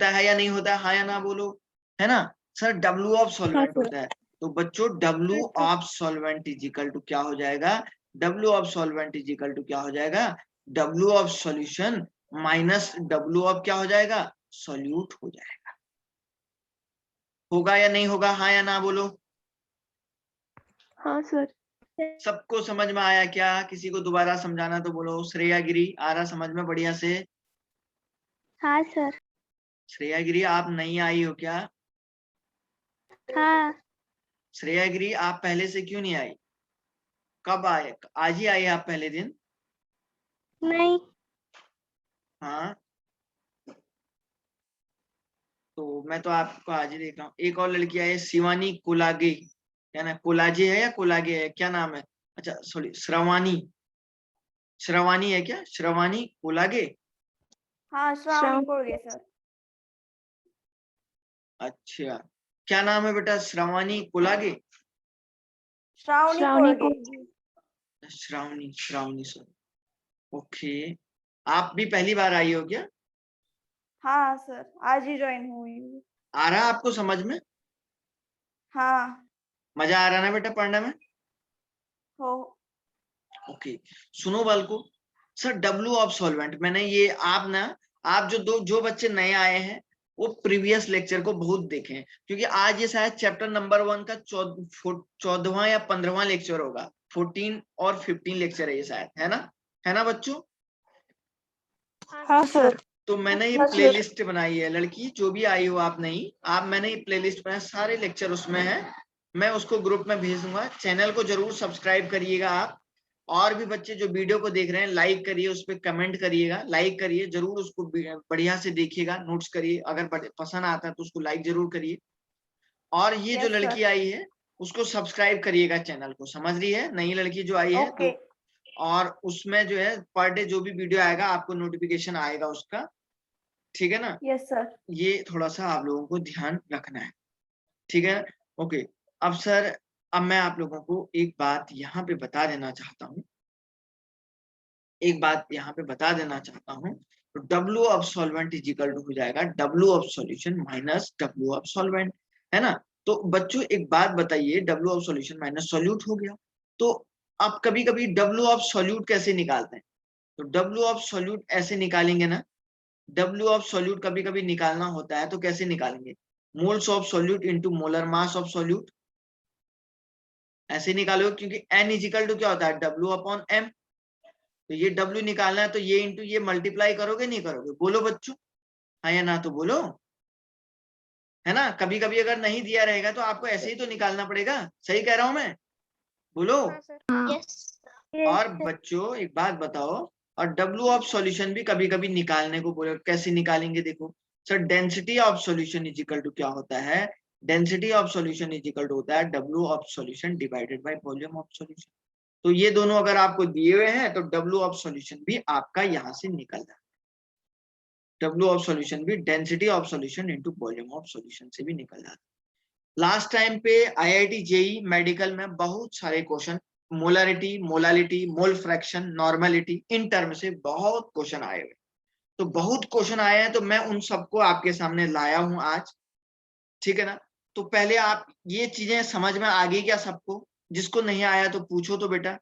है या नहीं होता है, हाँ या ना बोलो, है ना सर, W ऑफ सॉल्वेंट होता है। तो बच्चों W of solvent is equal to क्या हो जाएगा, W of solvent is equal to क्या हो जाएगा, W of solution minus W of क्या हो जाएगा, सॉल्यूट हो जाएगा। होगा या नहीं होगा, हाँ या ना बोलो। हाँ सर। सबको समझ में आया क्या, किसी को दोबारा समझाना तो बोलो। श्रेया गिरी आ रहा समझ में बढ़िया से? हाँ सर। श्रेया गिरी आप नहीं आई हो क्या? हाँ। श्रेया गिरी आप पहले से क्यों नहीं आई, कब आए, आज ही आई आप पहले दिन? नहीं। हाँ तो मैं तो आपको आज ही देख रहा हूँ। एक और लड़की आई शिवानी कोलागे, क्या ना, कोलाजे है या कोलागे है, क्या नाम है, अच्छा सॉरी श्रवानी, श्रवानी है क्या, श्रवानी कोलागे? हाँ श्रावणी कोलगे सर। अच्छा क्या नाम है बेटा, श्रवानी कोलागे? श्रावणी श्रावणी कोलगे। Shravani, Shravani sir, okay. आप भी पहली बार आई हो क्या? हाँ सर आज ही ज्वाइन हुई हूँ। आ रहा आपको समझ में, हाँ मजा आ रहा ना बेटा पढ़ने में? हो। ओके सुनो बालको, सर W ऑफ सॉल्वेंट मैंने ये आप ना, आप जो बच्चे नए आए हैं वो प्रीवियस लेक्चर को बहुत देखें, क्योंकि आज ये शायद चैप्टर नंबर 1 का 14वां या 15वां लेक्चर होगा, 14 और 15 लेक्चर है ये शायद, है ना बच्चों? हाँ सर। तो मैंने ये हाँ, सर। प्लेलिस्ट बनाई है, लड़की जो भी आई हो आप नहीं, आप मैंने ये प्लेलिस्ट बनाया, सारे लेक्चर उसमें है, मैं उसको ग्रुप में भेज दूंगा। चैनल को जरूर सब्सक्राइब करिएगा आप, और भी बच्चे जो वीडियो को देख रहे हैं लाइक करिए, उस पर कमेंट करिएगा, लाइक करिए जरूर, उसको बढ़िया से देखिएगा, नोट्स करिए, अगर पसंद आता है तो उसको लाइक जरूर करिए। और ये जो Yes, लड़की sir. आई है उसको सब्सक्राइब करिएगा चैनल को, समझ रही है, नई लड़की जो आई है ओके तो, और उसमें जो है पर डे जो भी वीडियो आएगा आपको नोटिफिकेशन आएगा उसका, ठीक है ना। Yes sir. ये थोड़ा सा आप लोगों को ध्यान रखना है, ठीक है, ओके। अब सर अब मैं आप लोगों को एक बात यहाँ पे बता देना चाहता हूँ, एक बात यहाँ पे बता देना चाहता हूँ, तो W of solvent is equal to हो जाएगा W of solution minus W of solvent, है ना। तो बच्चों एक बात बताइए, W of solution minus solute हो गया, तो आप कभी कभी W ऑफ सॉल्यूट कैसे निकालते हैं, तो W ऑफ सॉल्यूट ऐसे निकालेंगे ना, W ऑफ सॉल्यूट कभी कभी निकालना होता है तो कैसे निकालेंगे, moles of solute into molar mass of solute, ऐसे निकालोगे, क्योंकि N इजिकल टू क्या होता है, W अपॉन M, तो ये W निकालना है तो ये इंटू ये मल्टीप्लाई करोगे नहीं करोगे, बोलो बच्चों, हाँ या ना तो बोलो, है ना। कभी कभी अगर नहीं दिया रहेगा तो आपको ऐसे ही तो निकालना पड़ेगा, सही कह रहा हूं मैं, बोलो। यस। और बच्चों एक बात बताओ, और W ऑफ सॉल्यूशन भी कभी कभी निकालने को बोले, कैसे निकालेंगे देखो sir, density of solution is equal to क्या होता है, density of solution is equal to होता है W of solution divided by volume of solution. तो ये दोनों अगर आपको दिए हुए हैं तो W ऑफ सॉल्यूशन भी आपका यहां से निकल जाए, W ऑफ सॉल्यूशन भी density of solution into volume of solution से भी निकल जाता है। लास्ट टाइम पे IIT JEE मेडिकल में बहुत सारे question, molarity, molality, mole fraction, normality, in term से बहुत क्वेश्चन आए हुए, तो बहुत क्वेश्चन आए हैं, तो मैं उन सबको आपके सामने लाया हूं आज, ठीक है ना। तो पहले आप ये चीजें समझ में आ गई क्या सबको, जिसको नहीं आया तो पूछो तो बेटा,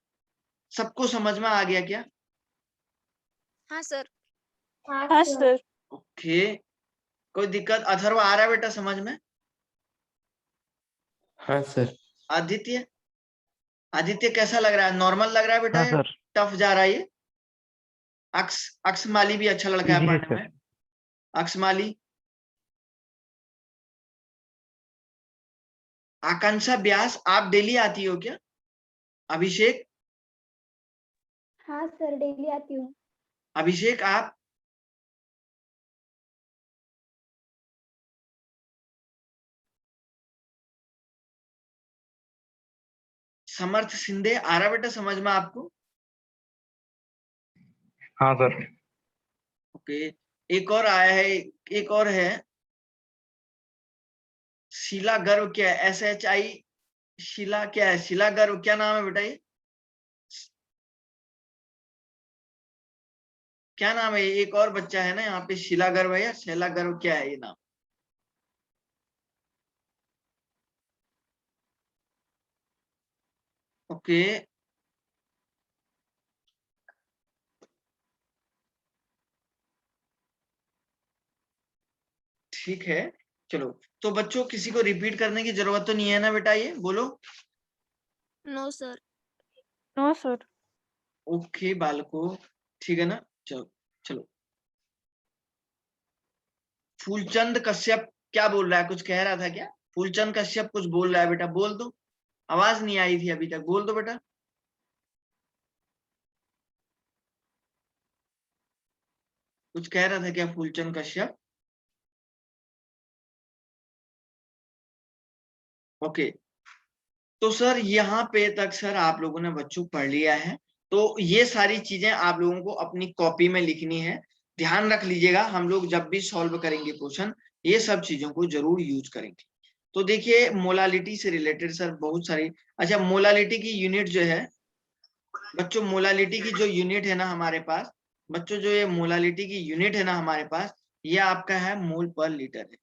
सबको समझ में आ गया क्या? हाँ सर। हाँ सर। ओके कोई दिक्कत, अथर्व आ रहा है बेटा समझ में? हाँ सर। आदित्य आदित्य कैसा लग रहा है? नॉर्मल लग रहा है बेटा हाँ या सर, टफ जा रहा है ये? अक्समाली भी अच्छा लड़का है इजी है पढ़ने सर। में। अक्समाली। आकांक्षा व्यास, आप डेली आती हो क्या? अभिषेक, हाँ सर, डेली आती हूँ। अभिषेक आप? समर्थ शिंदे, आ रहा बेटा समझ में आपको? हाँ सर। ओके। एक और आया है, एक और है, शीला गर्व, क्या है? SHI, शीला क्या है? शीला गर्व, क्या नाम है बेटा ये? क्या नाम है? एक और बच्चा है ना यहाँ पे, शीला गर्व है या शैला गर्व, क्या है ये नाम? ओके, ठीक है। चलो, तो बच्चों किसी को रिपीट करने की जरूरत तो नहीं है ना बेटा, ये बोलो। No sir. No sir. Okay बालको, ठीक है ना? चलो चलो। फूलचंद कश्यप क्या बोल रहा है? कुछ कह रहा था क्या? फूलचंद कश्यप कुछ बोल रहा है बेटा, बोल दो। आवाज नहीं आई थी अभी तक, बोल दो बेटा। कुछ कह रहा था क्या फूलचंद कश्यप? ओके, तो सर यहाँ पे तक सर आप लोगों ने बच्चों पढ़ लिया है। तो ये सारी चीजें आप लोगों को अपनी कॉपी में लिखनी है। ध्यान रख लीजिएगा, हम लोग जब भी सॉल्व करेंगे क्वेश्चन, ये सब चीजों को जरूर यूज करेंगे। तो देखिए, मोलालिटी से रिलेटेड सर बहुत सारी, अच्छा मोलालिटी की यूनिट जो है बच्चों, मोलालिटी की जो यूनिट है ना हमारे पास, बच्चों जो ये मोलालिटी की यूनिट है ना हमारे पास, ये आपका है मोल पर लीटर है,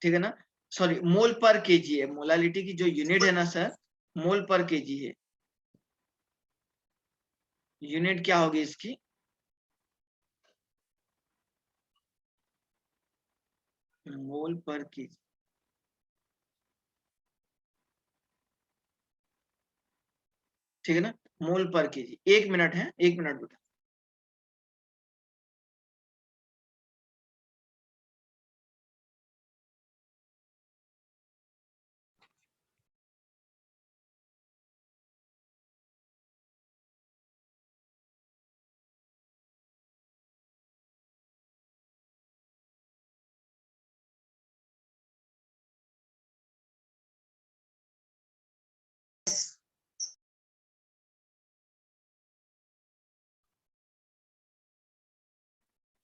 ठीक है ना? सॉरी, मोल पर केजी है। मोलालिटी की जो यूनिट है ना सर, मोल पर केजी है। यूनिट क्या होगी इसकी? मोल पर केजी, ठीक है ना? मोल पर केजी। 1 मिनट है, 1 मिनट बेटा।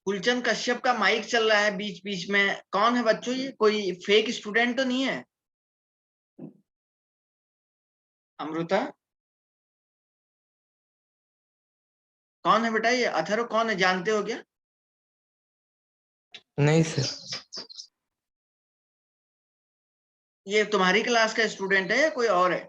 फुलचंद कश्यप का माइक चल रहा है बीच बीच में, कौन है बच्चों? ये कोई फेक स्टूडेंट तो नहीं है? अमृता, कौन है बेटा ये? अथर्व कौन है, जानते हो क्या? नहीं सर। ये तुम्हारी क्लास का स्टूडेंट है या कोई और है?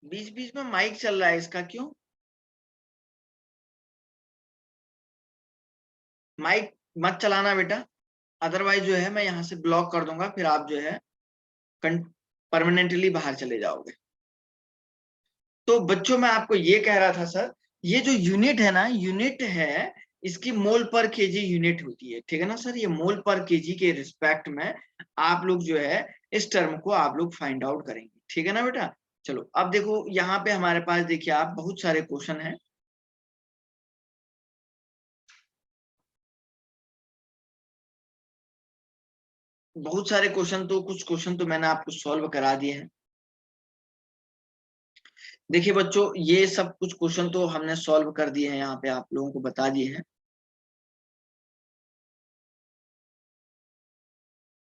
बीच बीच में माइक चल रहा है इसका, क्यों? माइक मत चलाना बेटा, अदरवाइज जो है मैं यहाँ से ब्लॉक कर दूंगा, फिर आप जो है परमानेंटली बाहर चले जाओगे। तो बच्चों मैं आपको ये कह रहा था सर, ये जो यूनिट है ना, यूनिट है इसकी मोल पर केजी यूनिट होती है, ठीक है ना सर? ये मोल पर केजी के रिस्पेक्ट में आप लोग जो है इस टर्म को आप लोग फाइंड आउट करेंगे, ठीक है ना बेटा? चलो अब देखो यहाँ पे हमारे पास, देखिए आप, बहुत सारे क्वेश्चन हैं। बहुत सारे क्वेश्चन, तो कुछ क्वेश्चन तो मैंने आपको सॉल्व करा दिए हैं। देखिए बच्चों, ये सब कुछ क्वेश्चन तो हमने सॉल्व कर दिए हैं, यहाँ पे आप लोगों को बता दिए हैं।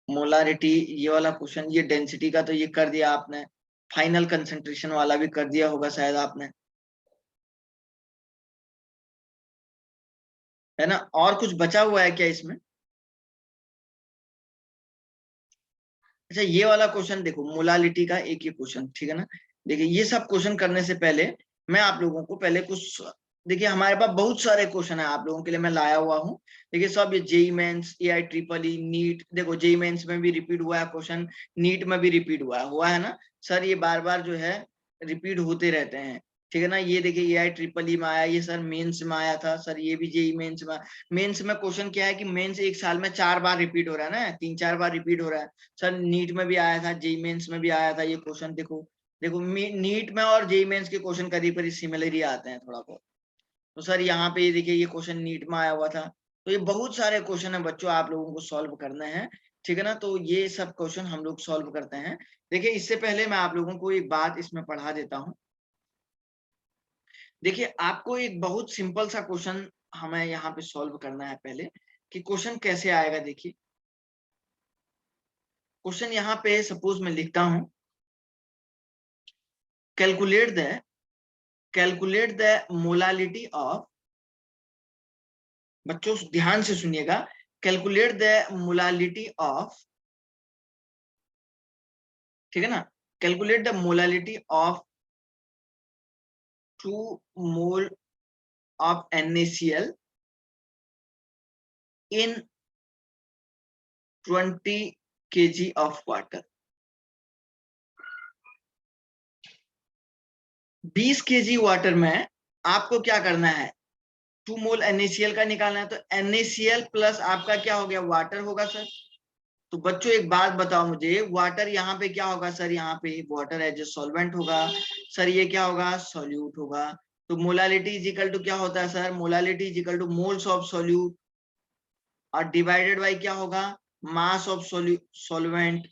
मोलारिटी, ये वाला क्वेश्चन, ये डेंसिटी का तो ये कर दिया आपने। फाइनल कंसंट्रेशन वाला भी कर दिया होगा शायद आपने, है ना? और कुछ बचा हुआ है क्या इसमें? अच्छा, ये वाला क्वेश्चन देखो, मोलालिटी का एक ही क्वेश्चन, ठीक है ना? देखिए, ये सब क्वेश्चन करने से पहले मैं आप लोगों को पहले कुछ देखिए हमारे पास बहुत सारे क्वेश्चन है आप लोगों के लिए मैं लाया हुआ हूँ। देखिए सब ये JEE mains, AI triple E, NEET, देखो जेई मेंस में भी रिपीट हुआ है क्वेश्चन, नीट में भी रिपीट हुआ है ना सर, ये बार बार जो है रिपीट होते रहते हैं, ठीक है ना। ये देखिए एआई ट्रिपल ई में आया, ये सर मेंस में आया था सर, ये भी जेई मेंस में। मेंस में क्वेश्चन क्या है कि मेंस एक साल में 4 बार रिपीट हो रहा है ना, 3-4 बार रिपीट हो रहा है सर। नीट में भी आया था, जेई मेंस में भी आया था ये क्वेश्चन। देखो देखो नीट में और जेई मेंस के क्वेश्चन करीब करीब सिमिलर ही आते हैं थोड़ा बहुत। तो सर यहाँ पे देखिए ये क्वेश्चन नीट में आया हुआ था। तो ये बहुत सारे क्वेश्चन है बच्चों, आप लोगों को सॉल्व करने हैं, ठीक है ना। तो ये सब क्वेश्चन हम लोग सॉल्व करते हैं। देखिए इससे पहले मैं आप लोगों को एक बात इसमें पढ़ा देता हूँ। देखिए आपको एक बहुत सिंपल सा क्वेश्चन हमें यहाँ पे सॉल्व करना है पहले, कि क्वेश्चन कैसे आएगा। देखिए क्वेश्चन यहाँ पे सपोज मैं लिखता हूं, कैलकुलेट द मोलालिटी ऑफ, बच्चों ध्यान से सुनिएगा, कैलकुलेट द मोलालिटी ऑफ, ठीक है ना, calculate the molality of 2 mole of NaCl in 20 kg of water। 20 kg water में आपको क्या करना है, 2 मोल NaCl का निकालना है। तो NaCl प्लस आपका क्या हो गया, वाटर होगा सर। तो बच्चों एक बात बताओ मुझे, वाटर यहाँ पे क्या होगा सर, यहाँ पे वाटर एज ए सॉल्वेंट होगा सर, ये क्या होगा, सॉल्यूट होगा। तो मोलालिटी इज इक्वल टू क्या होता है sir, molality is equal two moles of solute और डिवाइडेड बाय क्या होगा, mass of solvent,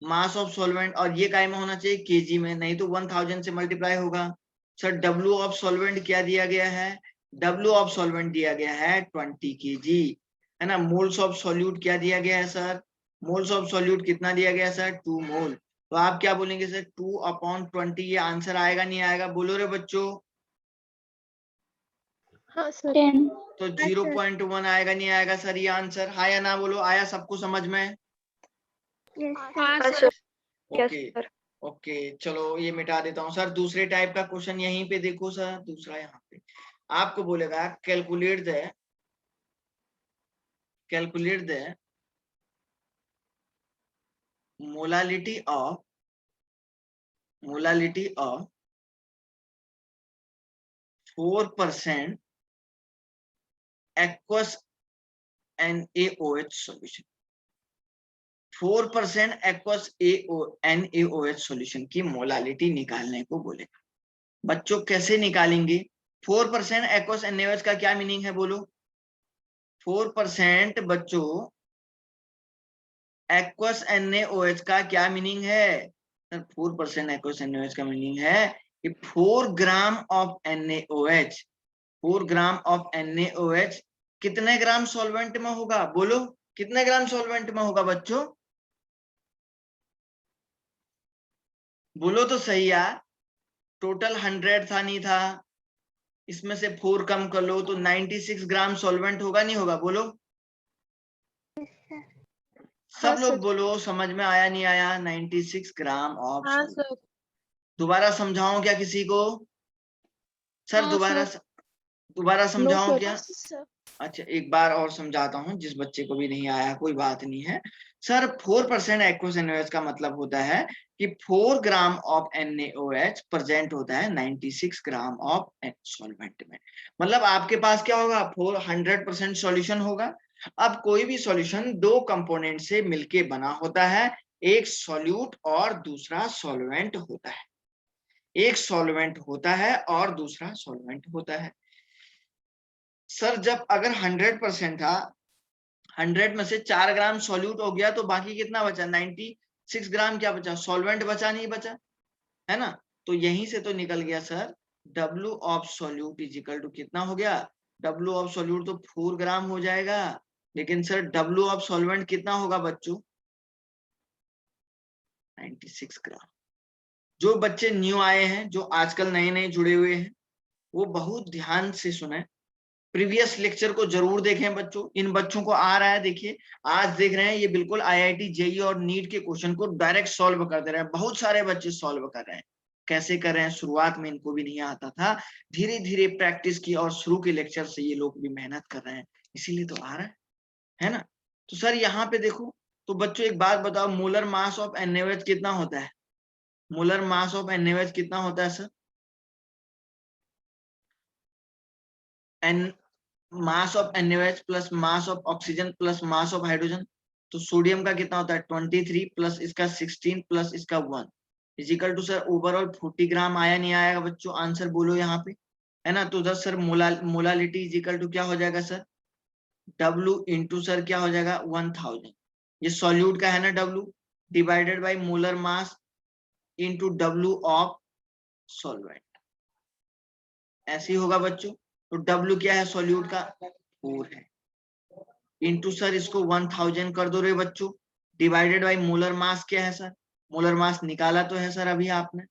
mass of solvent. और ये काय में होना चाहिए, केजी में, नहीं तो 1000 से मल्टीप्लाई होगा। सर डब्ल्यू ऑफ सॉल्वेंट क्या दिया गया है, डब्ल्यू ऑफ सॉल्वेंट दिया गया है 20 kg, है ना। मोल्स ऑफ सॉल्यूट क्या दिया गया है सर, मोल्स ऑफ सॉल्यूट कितना दिया गया है सर, 2 मोल। तो आप क्या बोलेंगे सर, 2/20, ये आंसर आएगा नहीं आएगा, बोलो रे बच्चों। हाँ सर। 10। तो 0.1 आएगा नहीं आएगा सर ये आंसर, हाँ या ना बोलो, आया सबको समझ में। हाँ sir. Yes okay sir. Okay चलो ये मिटा देता हूँ सर। दूसरे टाइप का क्वेश्चन यहीं पे देखो सर, दूसरा यहाँ पे आपको बोलेगा calculate the molality of 4% aqueous NaOH solution. 4% aqueous NaOH solution की मोलालिटी निकालने को बोलेगा। बच्चों कैसे निकालेंगे, 4% aqueous NaOH का क्या मीनिंग है बोलो। 4% बच्चों aqueous NaOH का क्या मीनिंग है सर, 4% aqueous NaOH का मीनिंग है कि 4 gram of NaOH, 4 gram of NaOH कितने ग्राम सॉल्वेंट में होगा, बोलो कितने ग्राम सॉल्वेंट में होगा बच्चों, बोलो तो सही यार। टोटल 100 था, नहीं था, इसमें से 4 कम कर लो तो 96 ग्राम सॉल्वेंट होगा नहीं होगा, बोलो सब लोग बोलो, समझ में आया नहीं आया, 96 ग्राम ऑफ। हाँ सर। दोबारा समझाऊं क्या किसी को सर, हाँ दोबारा समझाऊं नो क्या। सर। अच्छा एक बार और समझाता हूं, जिस बच्चे को भी नहीं आया कोई बात नहीं है सर। 4% एक्वस NaOH का मतलब होता है कि 4 ग्राम ऑफ NaOH प्रेजेंट होता है 96 ग्राम ऑफ सॉल्वेंट में। मतलब आपके पास क्या होगा, 100% सॉल्यूशन होगा। अब कोई भी सॉल्यूशन 2 कंपोनेंट से मिलके बना होता है, एक सॉल्यूट और दूसरा सॉल्वेंट होता है, एक सॉल्वेंट होता है और दूसरा सॉल्वेंट होता है। सर जब अगर 100% था, 100 में से 4 ग्राम सॉल्यूट हो गया तो बाकी कितना बचा, 96 ग्राम क्या बचा, सॉल्वेंट बचा नहीं बचा, है ना। तो यहीं से तो निकल गया sir, W of solute is equal to कितना हो गया, W ऑफ सॉल्यूट तो 4 ग्राम हो जाएगा, लेकिन सर W ऑफ सॉल्वेंट कितना होगा बच्चों, 96 ग्राम। जो बच्चे न्यू आए हैं, जो आजकल नए नए जुड़े हुए हैं, वो बहुत ध्यान से सुने, प्रीवियस लेक्चर को जरूर देखें बच्चों। इन बच्चों को आ रहा है, देखिए आज देख रहे हैं ये बिल्कुल IIT JEE और नीट के क्वेश्चन को डायरेक्ट सॉल्व कर दे रहे हैं, बहुत सारे बच्चे सॉल्व कर रहे हैं, कैसे कर रहे हैं, शुरुआत में इनको भी नहीं आता था, धीरे धीरे प्रैक्टिस की और शुरू के लेक्चर से ये लोग भी मेहनत कर रहे हैं, इसीलिए तो आ रहा है ना। तो सर यहाँ पे देखो, तो बच्चों एक बात बताओ, मोलर मास ऑफ NaOH कितना होता है? मोलर मास ऑफ NaOH कितना होता है sir? N mass of NaOH plus mass of oxygen plus mass of hydrogen, तो सोडियम का कितना होता है 23 प्लस इसका 16 प्लस इसका 1 इजिकल टू सर ओवरऑल 40 ग्राम आया नहीं आएगा बच्चों, आंसर बोलो यहाँ पे, है ना। तो उधर सर मोलालिटी इजिकल टू क्या हो जाएगा सर, W इंटू सर क्या हो जाएगा 1000, ये सॉल्यूट का है ना W, divided by molar mass into W of solvent, ऐसे ही होगा बच्चों। तो W क्या है सॉल्यूट का 4 है, इंटू सर इसको 1000 कर दो रे बच्चों, डिवाइडेड बाई मोलर मास क्या है सर, मोलर मास निकाला तो है सर अभी आपने,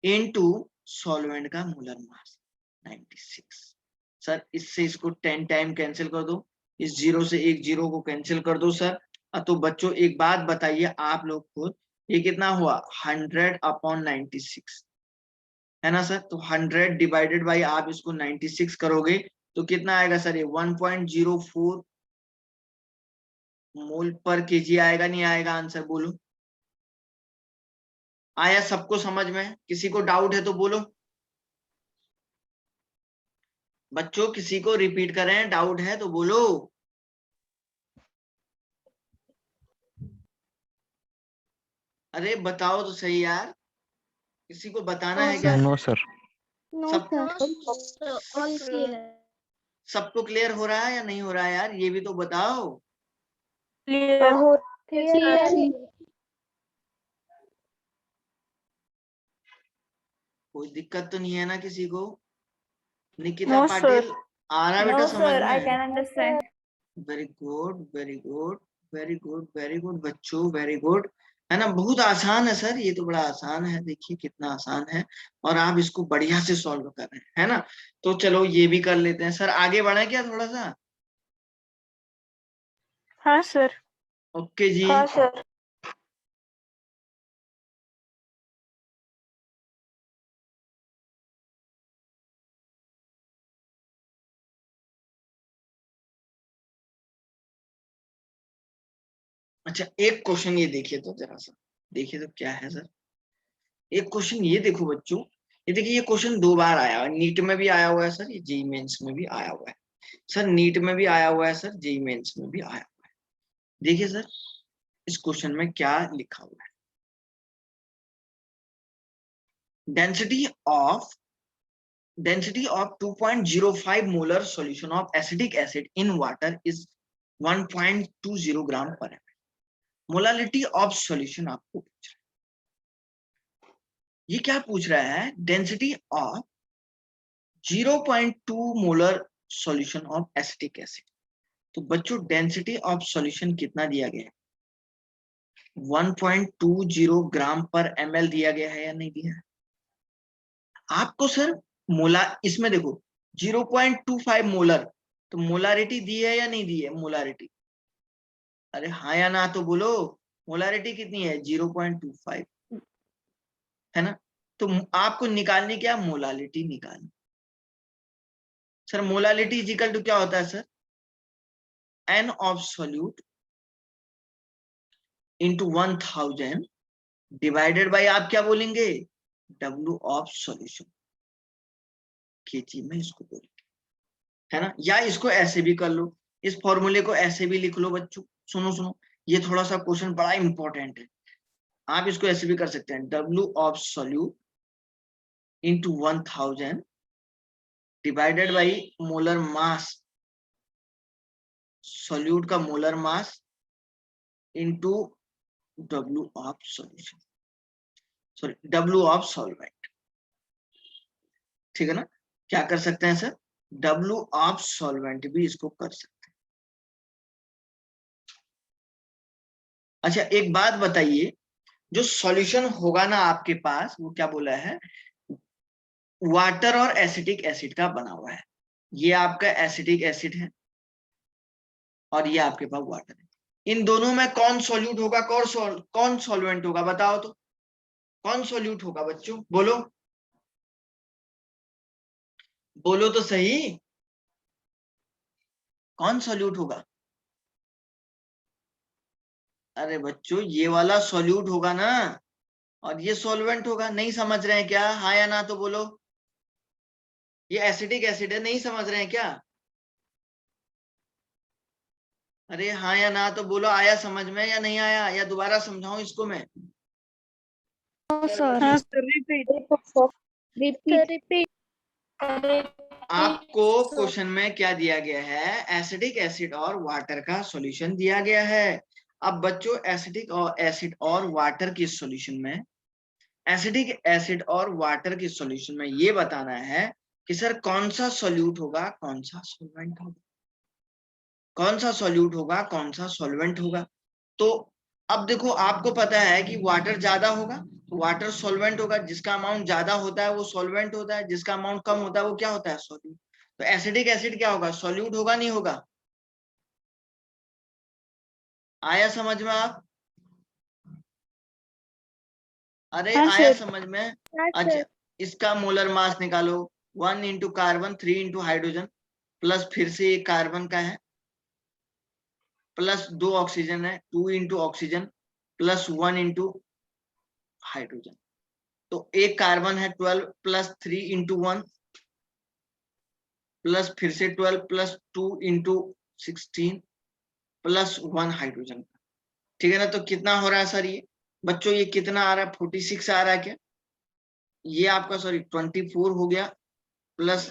इनटू सॉल्वेंट का मोलर मास 96। सर इससे इसको 10 टाइम कैंसिल कर दो, इस 0 से एक 0 को कैंसिल कर दो सर। तो बच्चों एक बात बताइए आप लोग को, ये कितना हुआ 100/96, है ना सर। तो 100 डिवाइडेड बाई आप इसको 96 करोगे तो कितना आएगा सर, ये 1.04 मोल पर केजी आएगा, नहीं आएगा, आंसर बोलो। आया सबको समझ में? किसी को डाउट है तो बोलो बच्चों, किसी को रिपीट करें, डाउट है तो बोलो। अरे बताओ तो सही यार, किसी को बताना है क्या? No sir. नो सब सर, ऑल क्लियर। सबको क्लियर हो रहा है या नहीं हो रहा है यार, ये भी तो बताओ। Clear clear. कोई दिक्कत तो नहीं है ना किसी को? Nikita No, Patil sir. आ रहा है बेटा No, समझ sir, I में? can understand. Very good very good very good very good बच्चों, वेरी गुड, है ना। बहुत आसान है सर, ये तो बड़ा आसान है, देखिए कितना आसान है, और आप इसको बढ़िया से सॉल्व कर रहे हैं, है ना। तो चलो ये भी कर लेते हैं सर, आगे बढ़े क्या थोड़ा सा? हाँ सर। ओके जी। हाँ सर। अच्छा एक क्वेश्चन ये देखिए तो जरा सा, देखिए तो क्या है सर, एक क्वेश्चन ये देखो बच्चों, ये देखिए ये क्वेश्चन 2 बार आया है, नीट में भी आया हुआ है सर, ये जेईई मेंस में भी आया हुआ है सर, नीट में भी आया हुआ है सर, जेईई मेंस में भी आया हुआ है। देखिए सर इस क्वेश्चन में क्या लिखा हुआ है, density of 2.05 molar solution of acetic acid in water is 1.20 ग्राम पर ml। मोलालिटी ऑफ सॉल्यूशन आपको पूछ रहा है, ये क्या पूछ रहा है, density of 0.2 molar solution of acetic acid. तो बच्चों डेंसिटी ऑफ सॉल्यूशन कितना दिया गया है, 1.20 ग्राम पर ml दिया गया है या नहीं दिया है आपको सर। मोला इसमें देखो 0.25 मोलर, तो मोलारिटी दी है या नहीं दी है मोलारिटी, अरे हाँ या ना तो बोलो, मोलारिटी कितनी है 0.25, है ना। तो आपको निकालनी क्या, मोलालिटी निकालनी। Sir molality is equal to क्या होता है sir, N of solute into 1000 divided by आप क्या बोलेंगे, W ऑफ सॉल्यूशन, केजी में इसको बोलेंगे, है ना। या इसको ऐसे भी कर लो, इस फॉर्मूले को ऐसे भी लिख लो बच्चों, सुनो सुनो, ये थोड़ा सा क्वेश्चन बड़ा इंपॉर्टेंट है, आप इसको ऐसे भी कर सकते हैं, W of solute into 1000 divided by molar mass, solute का molar mass into W of solution, sorry W of solvent, ठीक है ना। क्या कर सकते हैं सर, W ऑफ सॉल्वेंट भी इसको कर सकते हैं। अच्छा एक बात बताइए, जो सॉल्यूशन होगा ना आपके पास, वो क्या बोला है, वाटर और एसिटिक एसिड का बना हुआ है, ये आपका एसिटिक एसिड है और ये आपके पास वाटर है, इन दोनों में कौन सॉल्यूट होगा, कौन सॉल्वेंट होगा बताओ तो, कौन सॉल्यूट होगा बच्चों, बोलो बोलो तो सही, कौन सॉल्यूट होगा? अरे बच्चों ये वाला सॉल्यूट होगा ना, और ये सॉल्वेंट होगा। नहीं समझ रहे हैं क्या? हाँ या ना तो बोलो। ये एसिडिक एसिड है, नहीं समझ रहे हैं क्या? अरे हाँ या ना तो बोलो, आया समझ में या नहीं आया, या दोबारा समझाऊं इसको मैं? हाँ सर, रिपीट। रिपीट आपको क्वेश्चन में क्या दिया गया है? एसिडिक एसिड और वाटर का सॉल्यूशन दिया गया है। अब बच्चों एसिडिक और एसिड और वाटर की सॉल्यूशन में, एसिडिक एसिड और वाटर की सॉल्यूशन में ये बताना है कि सर कौन सा सॉल्यूट होगा, कौन सा सॉल्वेंट होगा, कौन सा सॉल्यूट होगा, कौन सा सॉल्वेंट होगा। तो अब देखो आपको पता है कि वाटर ज्यादा होगा तो वाटर सॉल्वेंट होगा, जिसका अमाउंट ज्यादा होता है वो सॉल्वेंट होता है, जिसका अमाउंट कम होता है वो क्या होता है, सॉल्यूट। तो एसिडिक एसिड क्या होगा, सॉल्यूट होगा, नहीं होगा? आया समझ में आप? अरे हाँ आया सर। समझ में? अच्छा, इसका मोलर मास निकालो, 1 into carbon 3 into hydrogen, plus फिर से एक कार्बन का है, प्लस 2 ऑक्सीजन है, 2 into oxygen plus 1 into hydrogen. तो एक कार्बन है 12 प्लस 3 इंटू 1 प्लस फिर से 12 प्लस 2 इंटू 16 प्लस 1 हाइड्रोजन। ठीक है ना? तो कितना हो रहा है सर ये बच्चों, ये कितना आ रहा है, 46 आ रहा है क्या? ये आपका सॉरी 24 हो गया प्लस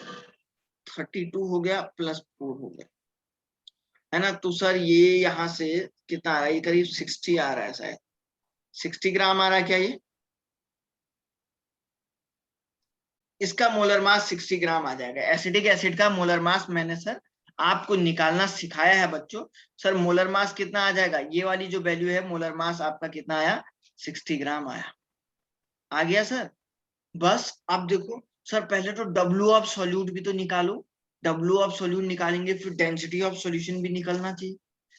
32 हो गया प्लस 4 हो गया, है ना? तो सर ये यहाँ से कितना आ रहा है, ये करीब 60 आ रहा है, शायद 60 ग्राम आ रहा है क्या ये? इसका मोलर मास 60 ग्राम आ जाएगा। एसिडिक एसिड का मोलर मास मैंने सर आपको निकालना सिखाया है बच्चों। सर मोलर मास कितना आ जाएगा, ये वाली जो वैल्यू है, मोलर मास आपका कितना आया, 60 ग्राम आया। आ गया सर? बस अब देखो सर, पहले तो डब्ल्यू ऑफ सॉल्यूट भी तो निकालो। डब्ल्यू ऑफ सॉल्यूट निकालेंगे फिर डेंसिटी ऑफ सॉल्यूशन भी निकलना चाहिए,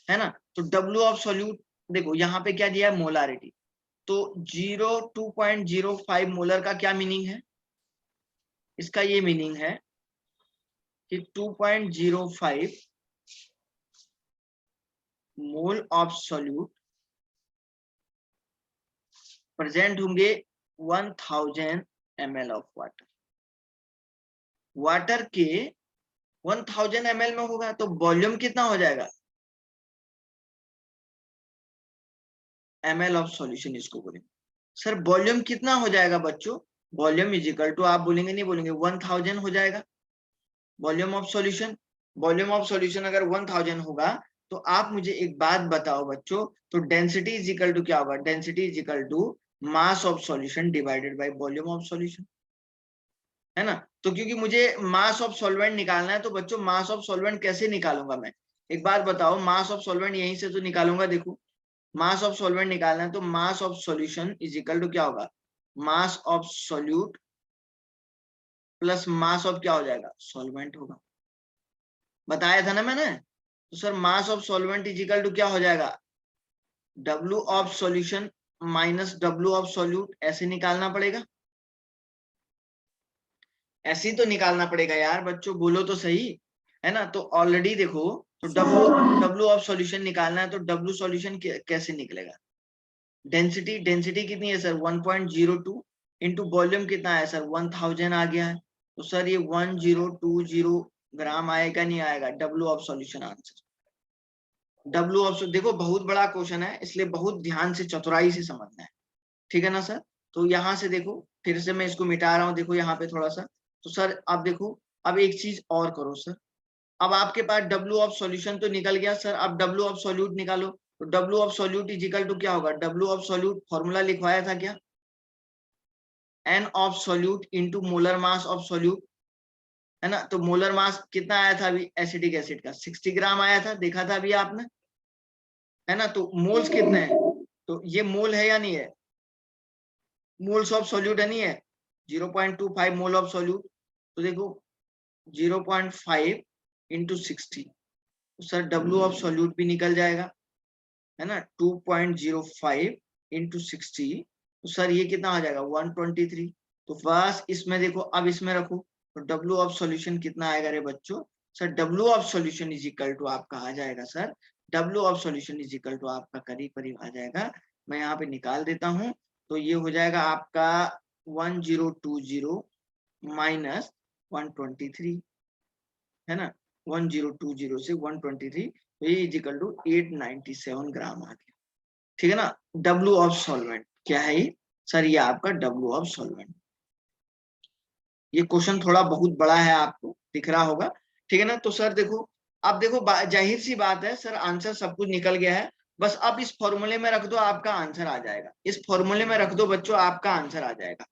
है ना? तो डब्ल्यू ऑफ सॉल्यूट देखो यहाँ पे क्या दिया है, मोलारिटी। तो 2.05 मोलर का क्या मीनिंग है, इसका ये मीनिंग है कि 2.05 मोल ऑफ सॉल्यूट प्रेजेंट होंगे 1000 ml ऑफ वाटर। वाटर के 1000 ml में होगा तो वॉल्यूम कितना हो जाएगा, ml ऑफ सॉल्यूशन इसको बोलेंगे। सर वॉल्यूम कितना हो जाएगा बच्चों, वॉल्यूम इज इक्वल टू, आप बोलेंगे नहीं बोलेंगे, 1000 हो जाएगा volume of solution. Volume of solution अगर 1000 होगा तो आप मुझे एक बात बताओ बच्चों, तो डेंसिटी इज इक्वल टू क्या होगा, density is equal to mass of solution divided by volume of solution, है ना? तो क्योंकि मुझे मास ऑफ सॉल्वेंट निकालना है तो बच्चों मास ऑफ सॉल्वेंट कैसे निकालूंगा मैं, एक बात बताओ। मास ऑफ सॉल्वेंट यहीं से तो निकालूंगा, देखो मास ऑफ सॉल्वेंट निकालना है तो mass of solution is equal to क्या होगा, mass of solute plus mass of क्या हो जाएगा, सॉल्वेंट होगा। बताया था ना मैंने? तो sir mass of solvent is equal to क्या हो जाएगा, W of solution minus W of solute, ऐसे निकालना पड़ेगा, ऐसे ही तो निकालना पड़ेगा यार बच्चों, बोलो तो सही, है ना? तो ऑलरेडी देखो, तो डब्ल्यू ऑफ सॉल्यूशन निकालना है तो डब्ल्यू सॉल्यूशन कैसे निकलेगा, डेंसिटी, डेंसिटी कितनी है सर 1.02 इंटू वॉल्यूम कितना है सर 1000 आ गया है। तो सर ये 1020 ग्राम आएगा, नहीं आएगा, W of solution answer. W of, देखो बहुत बड़ा क्वेश्चन है इसलिए बहुत ध्यान से चतुराई से समझना है, ठीक है ना सर? तो यहाँ से देखो फिर से मैं इसको मिटा रहा हूँ, देखो यहाँ पे थोड़ा सा। तो सर आप देखो, अब एक चीज और करो सर, अब आपके पास डब्ल्यू ऑफ सॉल्यूशन तो निकल गया सर, अब डब्ल्यू ऑफ सॉल्यूट निकालो। तो W of solute is equal to क्या होगा, डब्ल्यू ऑफ सॉल्यूट फॉर्मूला लिखवाया था क्या, N of solute into molar mass of solute, है ना? तो मोलर मास कितना आया था अभी एसिडिक एसिड का, 60 ग्राम आया था, देखा था अभी आपने, है ना? तो मोल्स कितने हैं, तो ये मोल है या नहीं है, मोल्स ऑफ सॉल्यूट है नहीं है, 0.25 मोल ऑफ सॉल्यूट। तो देखो 0.5 इंटू 60, तो सर डब्ल्यू ऑफ सॉल्यूट भी निकल जाएगा, है ना? 2.05 इंटू 60 तो सर ये कितना आ जाएगा 123। तो बस इसमें देखो, अब इसमें रखो तो डब्ल्यू ऑफ सॉल्यूशन कितना आएगा रे बच्चों? Sir W of solution is equal to आपका आ जाएगा sir, W of solution is equal to आपका करीब करीब आ जाएगा, मैं यहाँ पे निकाल देता हूँ, तो ये हो जाएगा आपका 1020 माइनस 123, है ना, 1020 से 123, तो ये इज इक्वल टू 897 ग्राम आ गया। ठीक है ना। डब्ल्यू ऑफ सॉल्वेंट क्या है ये? सर ये आपका डब्ल्यू ऑफ सॉल्वेंट। ये क्वेश्चन थोड़ा बहुत बड़ा है, आपको दिख रहा होगा, ठीक है ना। तो सर देखो, अब देखो जाहिर सी बात है सर, आंसर सब कुछ निकल गया है, बस अब इस फॉर्मूले में रख दो, आपका आंसर आ जाएगा। इस फॉर्मूले में रख दो बच्चों, आपका आंसर आ जाएगा।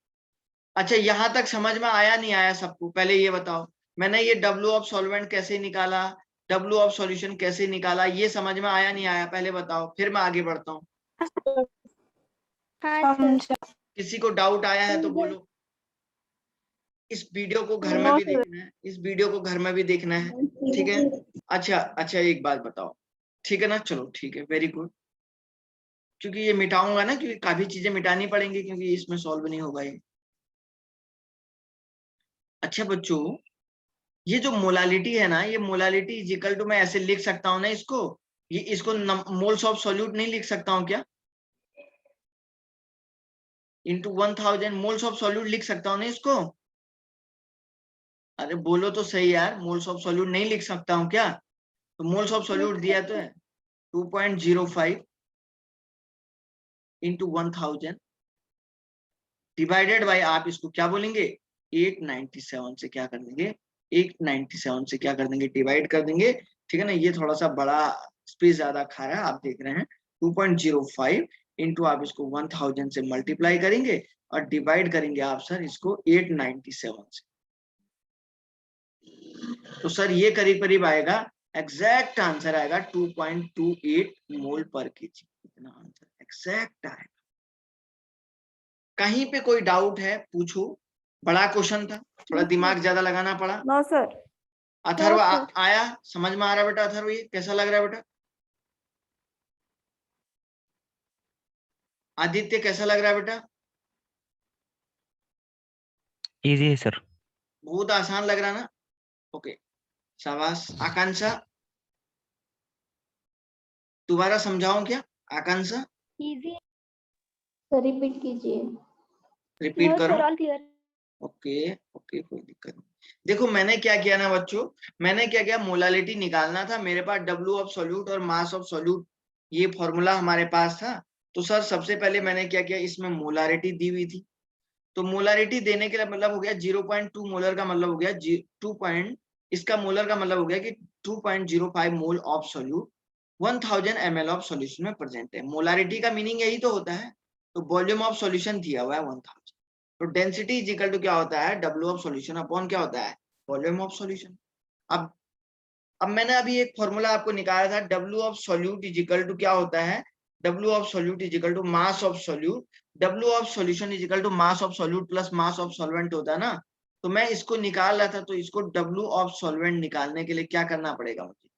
अच्छा, यहां तक समझ में आया नहीं आया सबको? पहले ये बताओ, मैंने ये डब्ल्यू ऑफ सॉल्वेंट कैसे निकाला, डब्ल्यू ऑफ सॉल्यूशन कैसे निकाला, ये समझ में आया नहीं आया? पहले बताओ, फिर मैं आगे बढ़ता हूँ। हाँ सर। समझा। किसी को डाउट आया है तो बोलो। इस वीडियो को घर में नो भी सर। देखना है, इस वीडियो को घर में भी देखना है, ठीक है। अच्छा अच्छा, एक बात बताओ, ठीक है ना, चलो ठीक है, वेरी गुड। क्योंकि ये मिटाऊंगा ना, क्योंकि काफी चीजें मिटानी पड़ेंगी, क्योंकि इसमें सॉल्व नहीं होगा ये। अच्छा बच्चों, ये जो मोलालिटी है ना, ये मोलालिटी इज इक्वल टू, मैं ऐसे लिख सकता हूँ ना इसको, ये इसको मोल्स ऑफ सॉल्यूट नहीं लिख सकता हूँ क्या? इंटू 1000 मोल्स ऑफ सॉल्यूट लिख सकता हूँ ना इसको? अरे बोलो तो सही यार, मोल्स ऑफ सॉल्यूट नहीं लिख सकता हूँ क्या? तो मोल्स ऑफ सॉल्यूट दिया तो है 2.05 इंटू 1000 डिवाइडेड बाय, आप इसको क्या बोलेंगे, 897 से क्या कर देंगे, 897 से क्या कर देंगे, डिवाइड कर देंगे, ठीक है ना। ये थोड़ा सा बड़ा स्पेस ज्यादा खा रहा है, आप देख रहे हैं। 2.05 इंटू आप इसको 1000 से मल्टीप्लाई करेंगे और डिवाइड करेंगे आप सर इसको 897 से। तो सर ये करीब करीब आएगा, एग्जैक्ट आंसर आएगा 2.28 मोल पर केजी, इतना आंसर एग्जैक्ट आएगा। कहीं पे कोई डाउट है पूछो, बड़ा क्वेश्चन था, थोड़ा दिमाग ज्यादा लगाना पड़ा। No sir. Atharv no sir. आया समझ में आ रहा है बेटा? अथर्व ये कैसा लग रहा है बेटा? आदित्य कैसा लग रहा है बेटा? इजी है सर। बहुत आसान लग रहा ना? ओके, शाबाश। आकांक्षा, दोबारा समझाऊं क्या? आकांक्षा इजी। सर रिपीट कीजिए। रिपीट नो करो। Sir, all clear. Okay okay, कोई दिक्कत नहीं। देखो मैंने क्या किया ना बच्चों, मैंने क्या किया, मोलालिटी निकालना था मेरे पास, डब्ल्यू ऑफ सॉल्यूट और मास ऑफ सॉल्यूट, ये फॉर्मूला हमारे पास था। तो सर सबसे पहले मैंने क्या किया, इसमें मोलारिटी दी हुई थी, तो मोलारिटी देने के लिए मतलब हो गया 0.2 मोलर का मतलब हो गया 2 पॉइंट, इसका मोलर का मतलब हो गया कि 2.05 मोल of solute 1000 ml of solution में प्रेजेंट है। मोलारिटी का मीनिंग यही तो होता है। तो वॉल्यूम ऑफ सॉल्यूशन दिया हुआ है 1000, तो डेंसिटी इज इक्वल टू क्या होता है, डब्ल्यू ऑफ सॉल्यूशन अपॉन क्या होता है, वॉल्यूम ऑफ सॉल्यूशन। अब मैंने अभी एक फॉर्मूला आपको निकाला था, W of solute is equal to क्या होता है, W of solute is equal to mass of solute, W of solution is equal to mass of solute plus mass of solvent होता है ना। तो मैं इसको निकाल रहा था, तो इसको डब्ल्यू ऑफ सॉल्वेंट निकालने के लिए क्या करना पड़ेगा मुझे,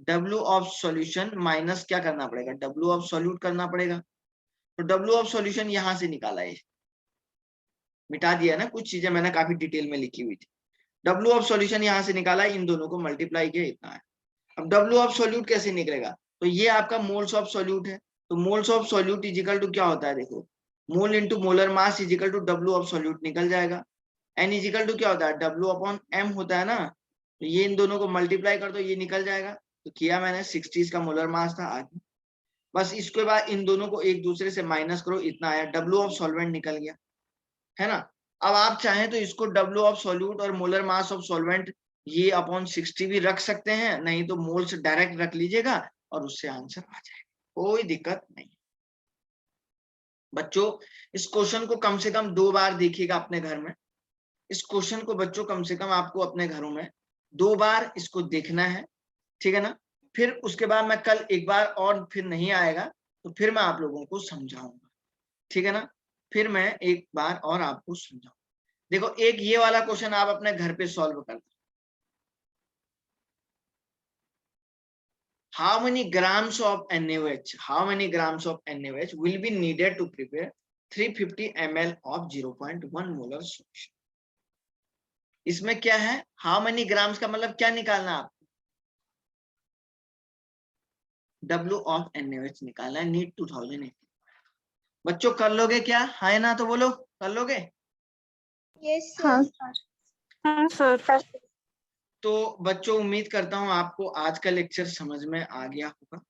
डब्ल्यू ऑफ सॉल्यूशन माइनस क्या करना पड़ेगा, डब्ल्यू ऑफ सॉल्यूट करना पड़ेगा। तो डब्ल्यू ऑफ सॉल्यूशन यहां से निकाला है, मिटा दिया ना, कुछ चीजें मैंने काफी डिटेल में लिखी हुई थी। डब्ल्यू ऑफ सॉल्यूशन यहां से निकाला, इन दोनों को मल्टीप्लाई किया, इतना है। अब डब्ल्यू ऑफ सॉल्यूट कैसे निकलेगा, तो ये आपका मोल्स ऑफ सॉल्यूट है, तो moles of solute is equal to क्या होता है, देखो mole into molar mass is equal to W of solute निकल जाएगा। एन इज इक्वल टू क्या होता है, डब्ल्यू अपॉन एम होता है ना, तो ये इन दोनों को मल्टीप्लाई कर दो, ये निकल जाएगा। तो किया मैंने, 60 का मोलर मास था आगे, बस इसके बाद इन दोनों को एक दूसरे से माइनस करो, इतना आया, डब्ल्यू ऑफ सॉल्वेंट निकल गया, है ना। अब आप चाहें तो इसको डब्ल्यू ऑफ सॉल्यूट और मोलर मास ऑफ सॉल्वेंट ये अपॉन 60 भी रख सकते हैं, नहीं तो मोल्स डायरेक्ट रख लीजिएगा और उससे आंसर आ जाएगा, कोई दिक्कत नहीं। बच्चों इस क्वेश्चन को कम से कम 2 बार देखिएगा अपने घर में, इस क्वेश्चन को बच्चों कम से कम आपको अपने घरों में 2 बार इसको देखना है, ठीक है ना। फिर उसके बाद मैं कल एक बार और, फिर नहीं आएगा तो फिर मैं आप लोगों को समझाऊंगा, ठीक है ना, फिर मैं एक बार और आपको समझाऊंगा। देखो एक ये वाला क्वेश्चन आप अपने घर पे सॉल्व कर दो, how many grams of NaOH will be needed to prepare 350 ml of 0.1 molar solution. इसमें क्या है, हाउ मेनी ग्राम्स का मतलब क्या निकालना है आपको, W of NaOH निकालना है, नीड 2080। बच्चों कर लोगे क्या, हाँ ना तो बोलो, कर लोगे? यस हाँ सर। हाँ सर। तो बच्चों उम्मीद करता हूं आपको आज का लेक्चर समझ में आ गया होगा।